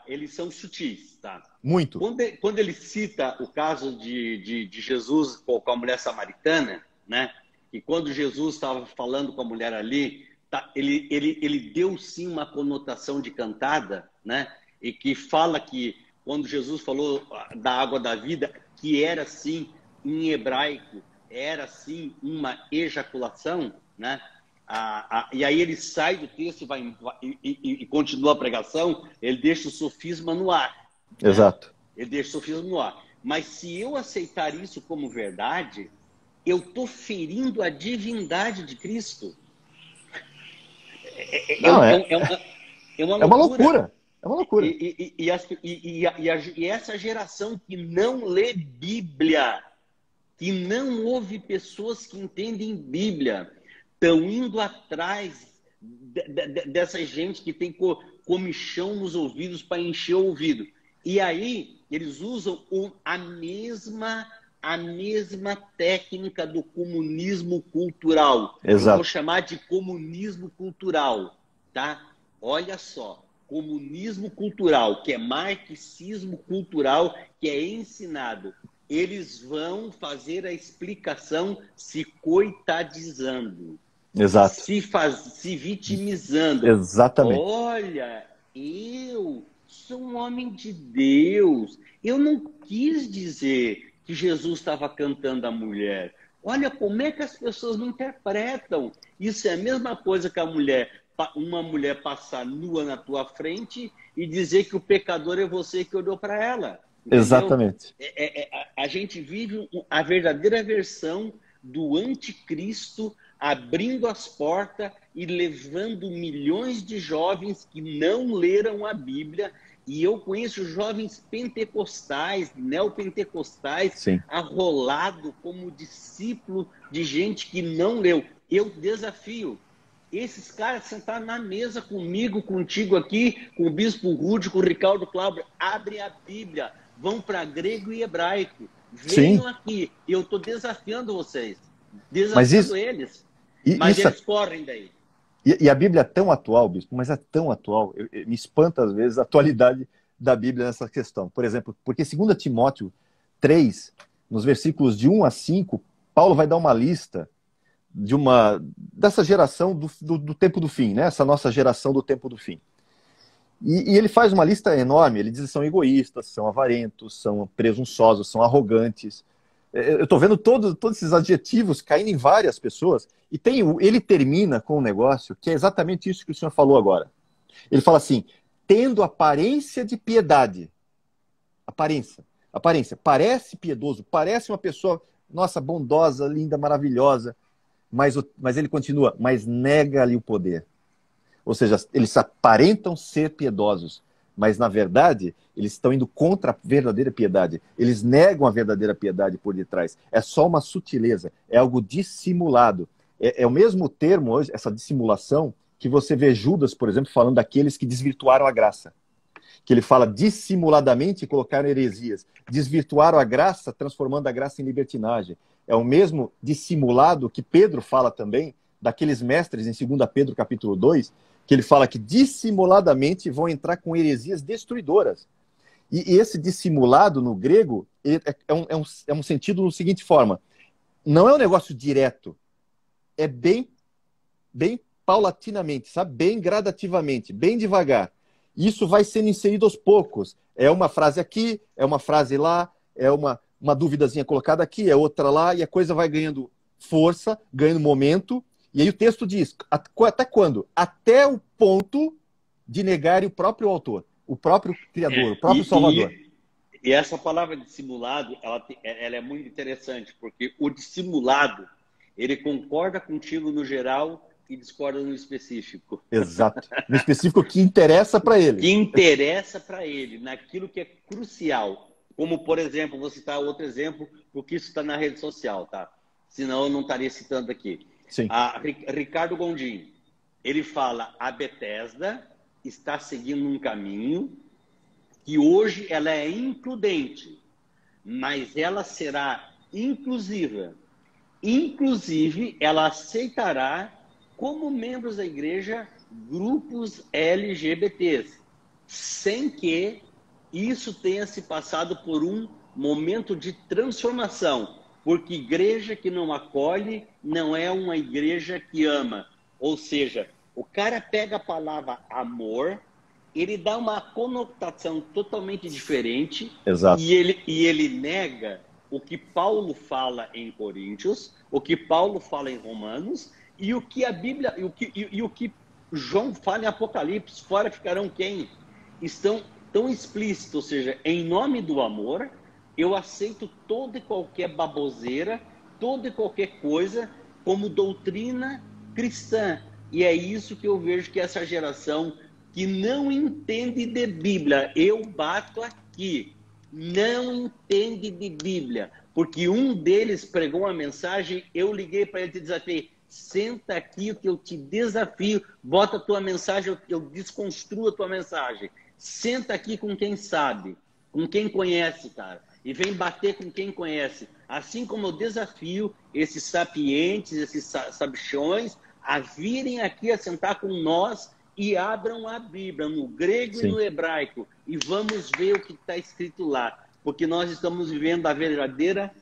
eles são sutis, tá? Muito. Quando ele cita o caso de Jesus com a mulher samaritana, né? E quando Jesus estava falando com a mulher ali, ele deu sim uma conotação de cantada, né? E que fala que quando Jesus falou da água da vida, que era sim, em hebraico, era sim uma ejaculação, né? E aí ele sai do texto e continua a pregação, ele deixa o sofisma no ar. Exato. Né? Ele deixa o sofisma no ar. Mas se eu aceitar isso como verdade, eu estou ferindo a divindade de Cristo. É uma loucura. É uma loucura. E essa geração que não lê Bíblia, que não ouve pessoas que entendem Bíblia, estão indo atrás dessa gente que tem comichão nos ouvidos para encher o ouvido. E aí eles usam a mesma técnica do comunismo cultural. Exato. Eu vou chamar de comunismo cultural, tá? Olha só. Comunismo cultural, que é marxismo cultural, que é ensinado. Eles vão fazer a explicação se coitadizando. Exato. Se vitimizando. Exatamente. Olha, eu sou um homem de Deus. Eu não quis dizer que Jesus estava cantando a mulher. Olha como é que as pessoas não interpretam. Isso é a mesma coisa que uma mulher passar nua na tua frente e dizer que o pecador é você que olhou para ela. Entendeu? Exatamente. A gente vive a verdadeira versão do anticristo abrindo as portas e levando milhões de jovens que não leram a Bíblia. E eu conheço jovens pentecostais, neopentecostais, arrolado como discípulo de gente que não leu. Eu desafio esses caras sentar na mesa comigo, contigo aqui, com o Bispo Rude, com o Ricardo Cláudio, abrem a Bíblia, vão para grego e hebraico, venham aqui. Eu estou desafiando vocês, desafiando eles, mas eles correm daí. E a Bíblia é tão atual, Bispo, mas é tão atual, me espanta às vezes a atualidade da Bíblia nessa questão. Por exemplo, porque 2 Timóteo 3, nos versículos de 1 a 5, Paulo vai dar uma lista dessa geração do tempo do fim, né? Essa nossa geração do tempo do fim. E ele faz uma lista enorme, ele diz que são egoístas, são avarentos, são presunçosos, são arrogantes. Eu estou vendo todos esses adjetivos caindo em várias pessoas, e ele termina com um negócio que é exatamente isso que o senhor falou agora. Ele fala assim, tendo aparência de piedade. Aparência. Parece piedoso, parece uma pessoa, nossa, bondosa, linda, maravilhosa, mas ele continua, mas nega-lhe o poder. Ou seja, eles aparentam ser piedosos, mas na verdade eles estão indo contra a verdadeira piedade. Eles negam a verdadeira piedade por detrás. É só uma sutileza, é algo dissimulado. É o mesmo termo hoje, essa dissimulação, que você vê Judas, por exemplo, falando daqueles que desvirtuaram a graça. Que ele fala dissimuladamente colocaram heresias. Desvirtuaram a graça, transformando a graça em libertinagem. É o mesmo dissimulado que Pedro fala também, daqueles mestres em 2 Pedro capítulo 2, que ele fala que dissimuladamente vão entrar com heresias destruidoras. E esse dissimulado no grego é um sentido no seguinte forma: não é um negócio direto, é bem paulatinamente, sabe? Bem gradativamente, bem devagar. Isso vai sendo inserido aos poucos. É uma frase aqui, é uma frase lá, é uma duvidazinha colocada aqui, é outra lá, e a coisa vai ganhando força, ganhando momento. E aí o texto diz, até quando? Até o ponto de negar o próprio autor, o próprio Criador, o próprio Salvador. E essa palavra dissimulado, ela é muito interessante, porque o dissimulado, ele concorda contigo no geral e discorda no específico. Exato. No específico que interessa para ele. Que interessa para ele, naquilo que é crucial. Como, por exemplo, vou citar outro exemplo, porque isso está na rede social, tá? Senão eu não estaria citando aqui. Sim. Ricardo Gondim, ele fala, a Bethesda está seguindo um caminho que hoje ela é imprudente, mas ela será inclusiva. Inclusive, ela aceitará, como membros da igreja, grupos LGBTs, sem que isso tenha se passado por um momento de transformação, porque igreja que não acolhe não é uma igreja que ama. Ou seja, o cara pega a palavra amor, ele dá uma conotação totalmente diferente. Exato. E ele nega o que Paulo fala em Coríntios, o que Paulo fala em Romanos, e o que a Bíblia, o que João fala em Apocalipse. Fora ficarão quem? Estão tão explícito, ou seja, em nome do amor, eu aceito toda e qualquer baboseira, toda e qualquer coisa como doutrina cristã. E é isso que eu vejo que essa geração que não entende de Bíblia, eu bato aqui, não entende de Bíblia, porque um deles pregou uma mensagem, eu liguei para ele e desafiei, senta aqui que eu te desafio, bota a tua mensagem, eu desconstruo a tua mensagem. Senta aqui com quem sabe, com quem conhece, cara. E vem bater com quem conhece. Assim como eu desafio esses sapientes, esses sabichões, a virem aqui a sentar com nós e abram a Bíblia, no grego Sim. e no hebraico. E vamos ver o que está escrito lá. Porque nós estamos vivendo a verdadeira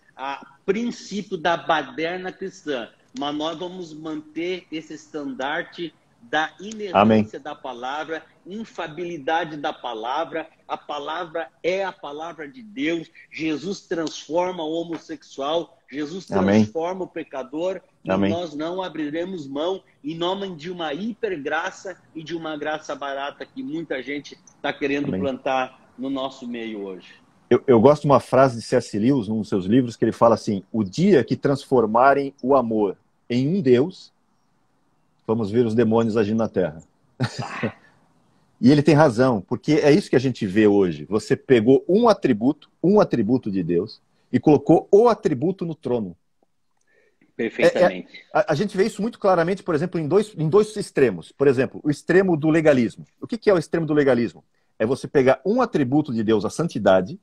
princípio da baderna cristã. Mas nós vamos manter esse estandarte da inerência da palavra, infabilidade da palavra. A palavra é a palavra de Deus. Jesus transforma o homossexual, Jesus transforma o pecador, e nós não abriremos mão em nome de uma hipergraça e de uma graça barata que muita gente está querendo plantar no nosso meio hoje. Eu gosto de uma frase de C.S. Lewis, num dos seus livros, que ele fala assim: o dia que transformarem o amor em um Deus, vamos ver os demônios agindo na Terra. E ele tem razão, porque é isso que a gente vê hoje. Você pegou um atributo de Deus, e colocou o atributo no trono. Perfeitamente. A gente vê isso muito claramente, por exemplo, em dois extremos. Por exemplo, o extremo do legalismo. O que é o extremo do legalismo? É você pegar um atributo de Deus, a santidade,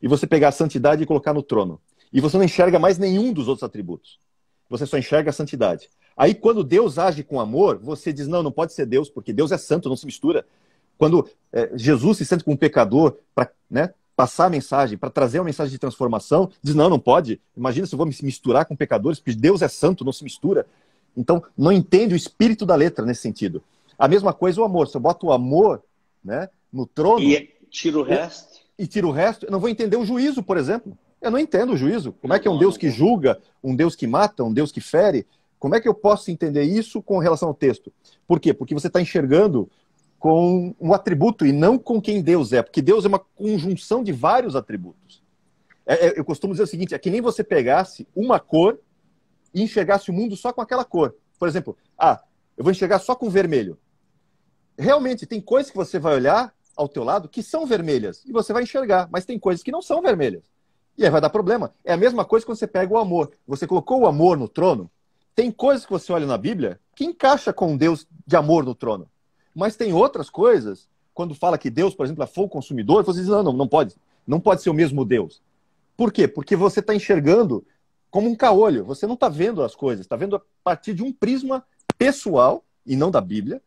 e você pegar a santidade e colocar no trono. E você não enxerga mais nenhum dos outros atributos. Você só enxerga a santidade. Aí, quando Deus age com amor, você diz, não pode ser Deus, porque Deus é santo, não se mistura. Quando Jesus se sente como um pecador para passar a mensagem, para trazer uma mensagem de transformação, diz, não pode. Imagina se eu vou me misturar com pecadores, porque Deus é santo, não se mistura. Então, não entende o espírito da letra nesse sentido. A mesma coisa o amor. Se eu boto o amor no trono... E tira o resto? E tira o resto, eu não vou entender o juízo, por exemplo. Eu não entendo o juízo. Como é que é um Deus que julga, um Deus que mata, um Deus que fere? Como é que eu posso entender isso com relação ao texto? Por quê? Porque você está enxergando com um atributo e não com quem Deus é. Porque Deus é uma conjunção de vários atributos. Eu costumo dizer o seguinte, é que nem você pegasse uma cor e enxergasse o mundo só com aquela cor. Por exemplo, eu vou enxergar só com vermelho. Realmente, tem coisas que você vai olhar ao teu lado que são vermelhas e você vai enxergar, mas tem coisas que não são vermelhas. E aí vai dar problema. É a mesma coisa quando você pega o amor. Você colocou o amor no trono, tem coisas que você olha na Bíblia que encaixa com um Deus de amor no trono. Mas tem outras coisas, quando fala que Deus, por exemplo, é fogo consumidor, você diz, não pode. Não pode ser o mesmo Deus. Por quê? Porque você está enxergando como um caolho. Você não está vendo as coisas. Está vendo a partir de um prisma pessoal, e não da Bíblia.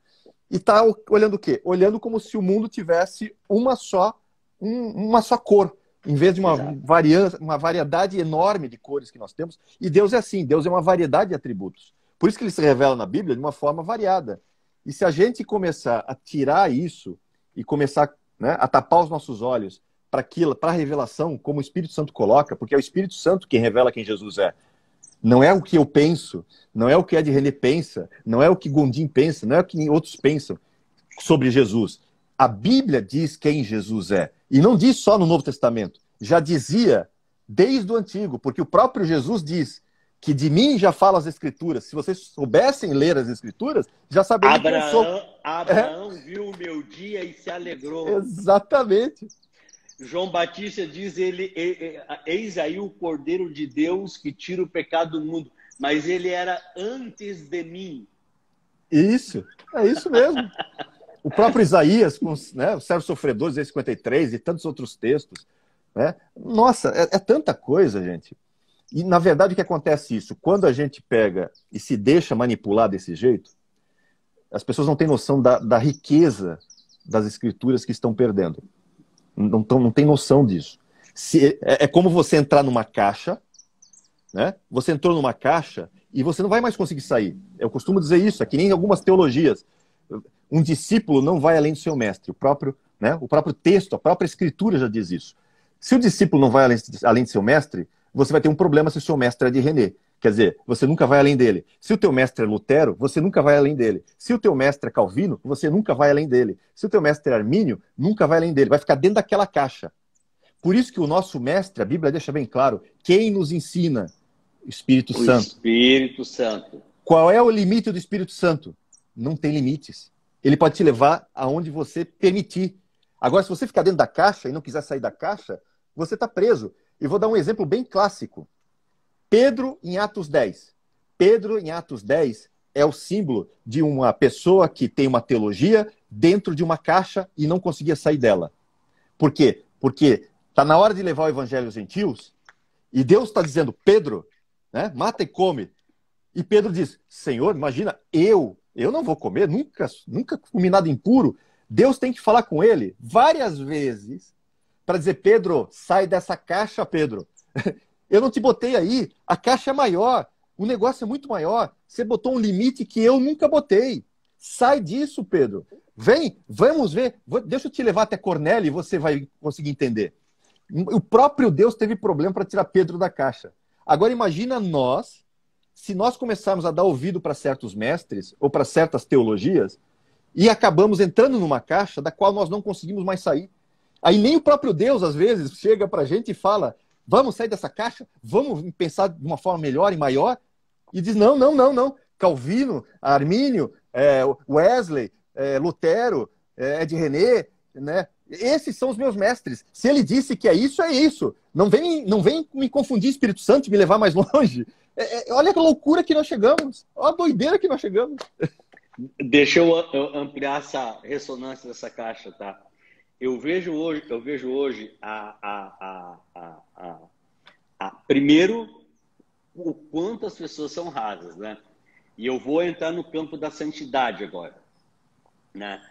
E está olhando o quê? Olhando como se o mundo tivesse uma só uma só cor, em vez de uma variedade enorme de cores que nós temos. E Deus é assim, Deus é uma variedade de atributos. Por isso que ele se revela na Bíblia de uma forma variada. E se a gente começar a tirar isso e começar, né, a tapar os nossos olhos para a revelação, como o Espírito Santo coloca, porque é o Espírito Santo quem revela quem Jesus é. Não é o que eu penso, não é o que Ed René pensa, não é o que Gondim pensa, não é o que outros pensam sobre Jesus. A Bíblia diz quem Jesus é. E não diz só no Novo Testamento. Já dizia desde o Antigo, porque o próprio Jesus diz que de mim já fala as Escrituras. Se vocês soubessem ler as Escrituras, já saberiam quem eu sou. Abraão viu o meu dia e se alegrou. Exatamente. João Batista diz, eis aí o Cordeiro de Deus que tira o pecado do mundo. Mas ele era antes de mim. Isso, é isso mesmo. O próprio Isaías, com, né, o servo sofredor, Isaías 53 e tantos outros textos. Né? Nossa, é tanta coisa, gente. E, na verdade, o que acontece isso? Quando a gente pega e se deixa manipular desse jeito, as pessoas não têm noção da riqueza das escrituras que estão perdendo. Não tem noção disso. É como você entrar numa caixa, né? Você entrou numa caixa e você não vai mais conseguir sair. Eu costumo dizer isso, é que nem em algumas teologias. Um discípulo não vai além do seu mestre. O próprio texto, a própria escritura já diz isso. Se o discípulo não vai além do seu mestre, você vai ter um problema se o seu mestre é de René. Quer dizer, você nunca vai além dele. Se o teu mestre é Lutero, você nunca vai além dele. Se o teu mestre é Calvino, você nunca vai além dele. Se o teu mestre é Armínio, nunca vai além dele. Vai ficar dentro daquela caixa. Por isso que o nosso mestre, a Bíblia deixa bem claro, quem nos ensina? O Espírito Santo. O Espírito Santo. Qual é o limite do Espírito Santo? Não tem limites. Ele pode te levar aonde você permitir. Agora, se você ficar dentro da caixa e não quiser sair da caixa, você está preso. E vou dar um exemplo bem clássico. Pedro em Atos 10. Pedro em Atos 10 é o símbolo de uma pessoa que tem uma teologia dentro de uma caixa e não conseguia sair dela. Por quê? Porque está na hora de levar o evangelho aos gentios e Deus está dizendo, Pedro, né, mata e come. E Pedro diz, Senhor, imagina, eu não vou comer, nunca comi nada impuro. Deus tem que falar com ele várias vezes para dizer, Pedro, sai dessa caixa, Pedro. Eu não te botei aí, a caixa é maior, o negócio é muito maior. Você botou um limite que eu nunca botei. Sai disso, Pedro. Vem, vamos ver. Deixa eu te levar até Cornélio e você vai conseguir entender. O próprio Deus teve problema para tirar Pedro da caixa. Agora imagina nós, se nós começarmos a dar ouvido para certos mestres ou para certas teologias e acabamos entrando numa caixa da qual nós não conseguimos mais sair. Aí nem o próprio Deus, às vezes, chega para a gente e fala, vamos sair dessa caixa, vamos pensar de uma forma melhor e maior, e diz, não. Calvino, Armínio, Wesley, Lutero, Ed René, né? Esses são os meus mestres. Se ele disse que é isso. Não vem me confundir, Espírito Santo, e me levar mais longe. Olha que loucura que nós chegamos. Olha a doideira que nós chegamos. Deixa eu ampliar essa ressonância dessa caixa, tá? Eu vejo hoje primeiro o quanto as pessoas são rasas, né? E eu vou entrar no campo da santidade agora, né?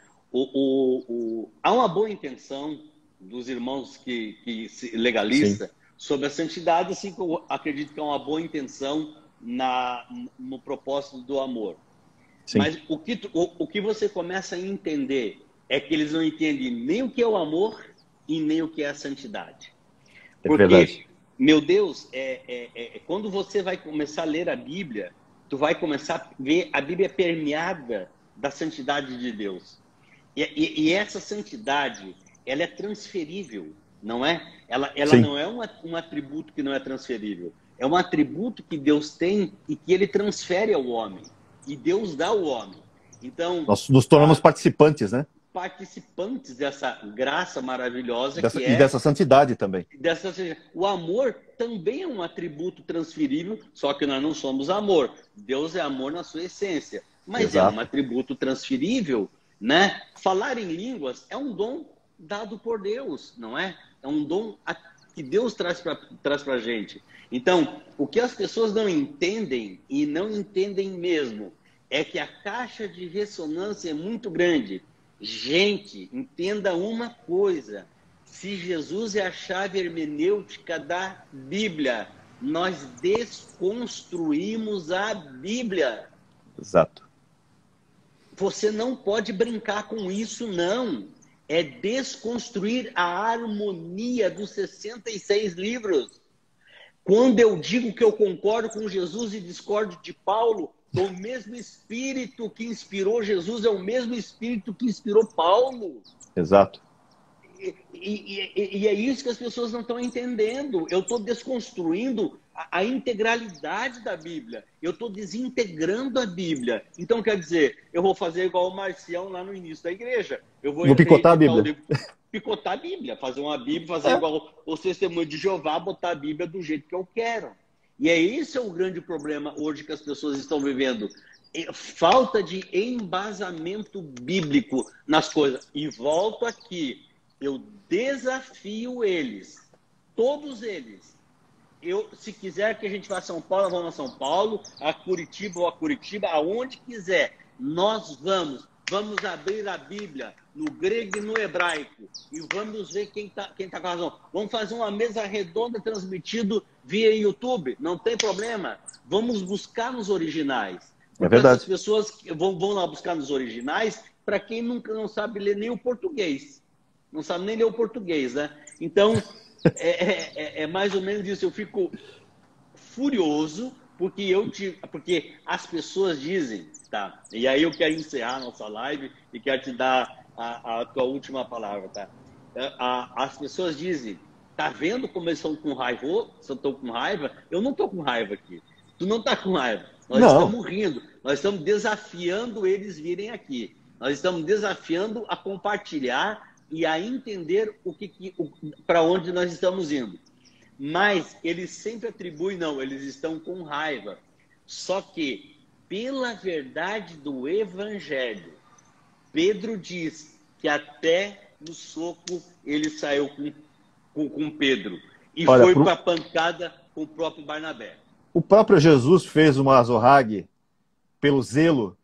Há uma boa intenção dos irmãos que se legalistas sobre a santidade, assim que eu acredito que é uma boa intenção no propósito do amor. Sim. Mas o que você começa a entender é que eles não entendem nem o que é o amor e nem o que é a santidade. Porque, verdade. Meu Deus, quando você vai começar a ler a Bíblia, tu vai começar a ver a Bíblia permeada da santidade de Deus. E essa santidade, ela é transferível, não é? Ela não é um atributo que não é transferível. É um atributo que Deus tem e que ele transfere ao homem. E Deus dá ao homem. Então, nós nos tornamos participantes, né? Participantes dessa graça maravilhosa e dessa santidade também. O amor também é um atributo transferível, só que nós não somos amor. Deus é amor na sua essência, mas Exato. É um atributo transferível, né? Falar em línguas é um dom dado por Deus, não é? É um dom que Deus traz para a gente. Então, o que as pessoas não entendem, e não entendem mesmo, é que a caixa de ressonância é muito grande. Gente, entenda uma coisa, Se Jesus é a chave hermenêutica da Bíblia, nós desconstruímos a Bíblia. Exato. Você não pode brincar com isso, não. É desconstruir a harmonia dos 66 livros. Quando eu digo que eu concordo com Jesus e discordo de Paulo, o mesmo Espírito que inspirou Jesus é o mesmo Espírito que inspirou Paulo. Exato. E é isso que as pessoas não estão entendendo. Eu estou desconstruindo a integralidade da Bíblia. Eu estou desintegrando a Bíblia. Então, quer dizer, eu vou fazer igual o Marcião lá no início da igreja. Eu vou picotar a Bíblia. Picotar a Bíblia. Fazer uma Bíblia, fazer igual o Testemunho de Jeová, botar a Bíblia do jeito que eu quero. E esse é o grande problema hoje que as pessoas estão vivendo. Falta de embasamento bíblico nas coisas. E volto aqui. Eu desafio eles, todos eles. Se quiser que a gente vá a São Paulo, vamos a São Paulo, a Curitiba ou a Curitiba, aonde quiser. Nós vamos abrir a Bíblia no grego e no hebraico e vamos ver quem tá com a razão. Vamos fazer uma mesa redonda transmitido via YouTube, não tem problema. Vamos buscar nos originais. É verdade. As pessoas vão lá buscar nos originais para quem não sabe ler nem o português. Não sabe nem ler o português, né? Então, é mais ou menos isso. Eu fico furioso porque as pessoas dizem, tá? E aí eu quero encerrar a nossa live e quero te dar a tua última palavra, tá? As pessoas dizem, tá vendo como eles estão com raiva? Se eu estou com raiva, eu não estou com raiva aqui. Tu não tá com raiva. Nós estamos rindo. Nós estamos desafiando eles virem aqui. Nós estamos desafiando a compartilhar e a entender para onde nós estamos indo. Mas eles sempre atribuem, não, eles estão com raiva. Só que, pela verdade do Evangelho, Pedro diz que até no soco ele saiu com Pedro. E foi para a pancada com o próprio Barnabé. O próprio Jesus fez uma azorrague pelo zelo.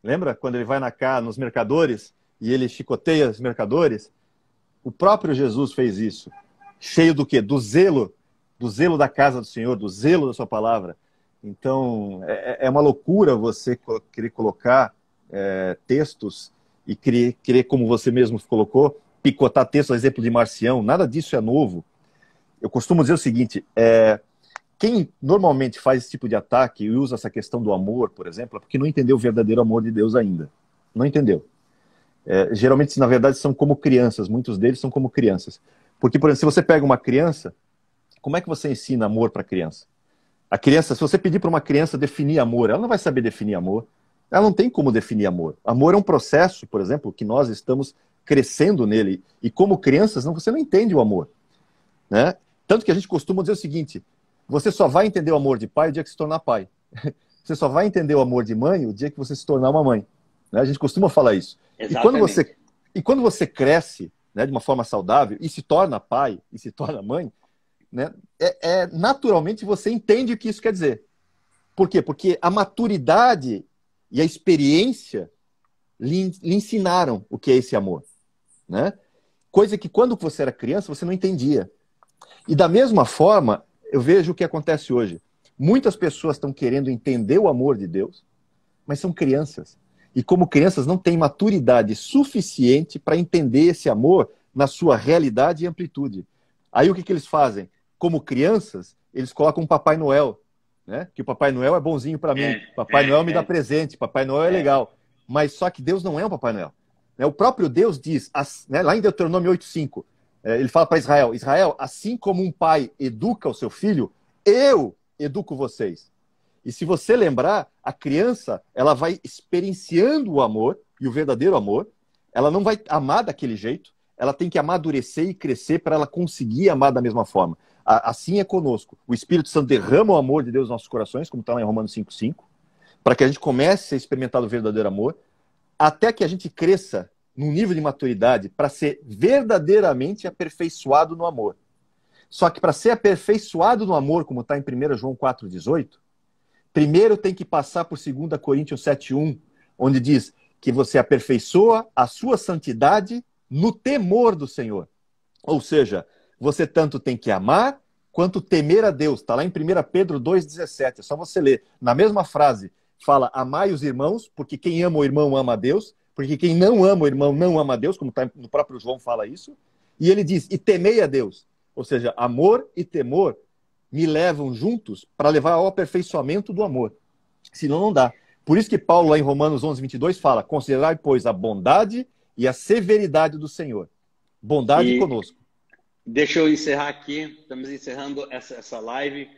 Lembra quando ele vai nos mercadores e ele chicoteia os mercadores? O próprio Jesus fez isso. Cheio do quê? Do zelo da casa do Senhor, do zelo da sua palavra. Então, é uma loucura você querer colocar textos e querer, como você mesmo colocou, picotar textos, exemplo de Marcião. Nada disso é novo. Eu costumo dizer o seguinte, quem normalmente faz esse tipo de ataque e usa essa questão do amor, por exemplo, é porque não entendeu o verdadeiro amor de Deus ainda. Não entendeu. Geralmente, na verdade, são como crianças. Muitos deles são como crianças. Porque, por exemplo, se você pega uma criança, como é que você ensina amor para a criança? A criança, se você pedir para uma criança definir amor, ela não vai saber definir amor. Ela não tem como definir amor. Amor é um processo, por exemplo, que nós estamos crescendo nele. E como crianças, você não entende o amor. Né? Tanto que a gente costuma dizer o seguinte, você só vai entender o amor de pai o dia que se tornar pai. Você só vai entender o amor de mãe o dia que você se tornar uma mãe. Né? A gente costuma falar isso. E quando você cresce, né, de uma forma saudável e se torna pai e se torna mãe, né, naturalmente você entende o que isso quer dizer. Por quê? Porque a maturidade e a experiência lhe ensinaram o que é esse amor. Né? Coisa que quando você era criança você não entendia. E da mesma forma, eu vejo o que acontece hoje. Muitas pessoas estão querendo entender o amor de Deus, mas são crianças. E como crianças não têm maturidade suficiente para entender esse amor na sua realidade e amplitude. Aí o que eles fazem? Como crianças, eles colocam um Papai Noel. Né? Que o Papai Noel é bonzinho para mim. Papai Noel me dá presente. Papai Noel é legal. Mas só que Deus não é um Papai Noel. O próprio Deus diz, lá em Deuteronômio 8:5, ele fala para Israel, Israel, assim como um pai educa o seu filho, eu educo vocês. E se você lembrar, a criança, ela vai experienciando o amor, e o verdadeiro amor, ela não vai amar daquele jeito, ela tem que amadurecer e crescer para ela conseguir amar da mesma forma. Assim é conosco. O Espírito Santo derrama o amor de Deus nos nossos corações, como está lá em Romanos 5:5, para que a gente comece a experimentar o verdadeiro amor, até que a gente cresça num nível de maturidade para ser verdadeiramente aperfeiçoado no amor. Só que para ser aperfeiçoado no amor, como está em 1 João 4:18, primeiro tem que passar por 2 Coríntios 7:1, onde diz que você aperfeiçoa a sua santidade no temor do Senhor. Ou seja, você tanto tem que amar quanto temer a Deus. Está lá em 1 Pedro 2,17. É só você ler. Na mesma frase, fala amai os irmãos, porque quem ama o irmão ama a Deus, porque quem não ama o irmão não ama a Deus, como tá, no próprio João fala isso. E ele diz, e temei a Deus. Ou seja, amor e temor me levam juntos para levar ao aperfeiçoamento do amor. Senão não dá. Por isso que Paulo, lá em Romanos 11:22, fala, considerai, pois, a bondade e a severidade do Senhor. Bondade conosco. Deixa eu encerrar aqui, estamos encerrando essa live.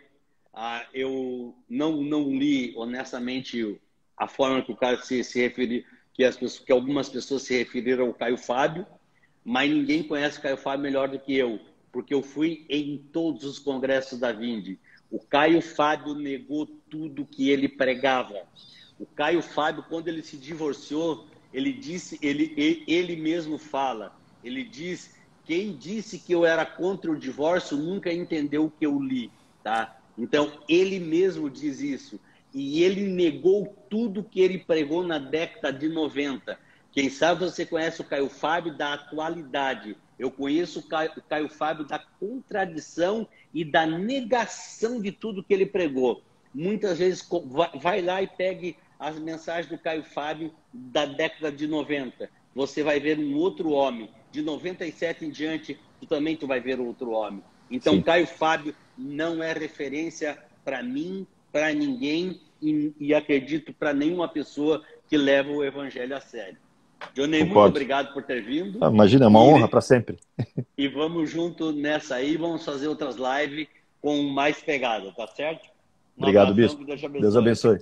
Eu não li, honestamente, a forma que o cara se referiu, que algumas pessoas se referiram ao Caio Fábio, mas ninguém conhece o Caio Fábio melhor do que eu, porque eu fui em todos os congressos da Vinde. O Caio Fábio negou tudo que ele pregava. O Caio Fábio, quando ele se divorciou, ele disse, ele mesmo fala, ele diz, quem disse que eu era contra o divórcio nunca entendeu o que eu li, tá? Então, ele mesmo diz isso. E ele negou tudo que ele pregou na década de 90. Quem sabe você conhece o Caio Fábio da atualidade. Eu conheço o Caio Fábio da contradição e da negação de tudo que ele pregou. Muitas vezes, vai lá e pegue as mensagens do Caio Fábio da década de 90. Você vai ver um outro homem. De 97 em diante, tu vai ver outro homem. Então, sim, Caio Fábio não é referência para mim, para ninguém e acredito para nenhuma pessoa que leva o evangelho a sério. Johnny, muito obrigado por ter vindo. Imagina, é uma honra para sempre. E vamos junto nessa aí, vamos fazer outras lives com mais pegada, tá certo? Obrigado, Bispo. Deus abençoe.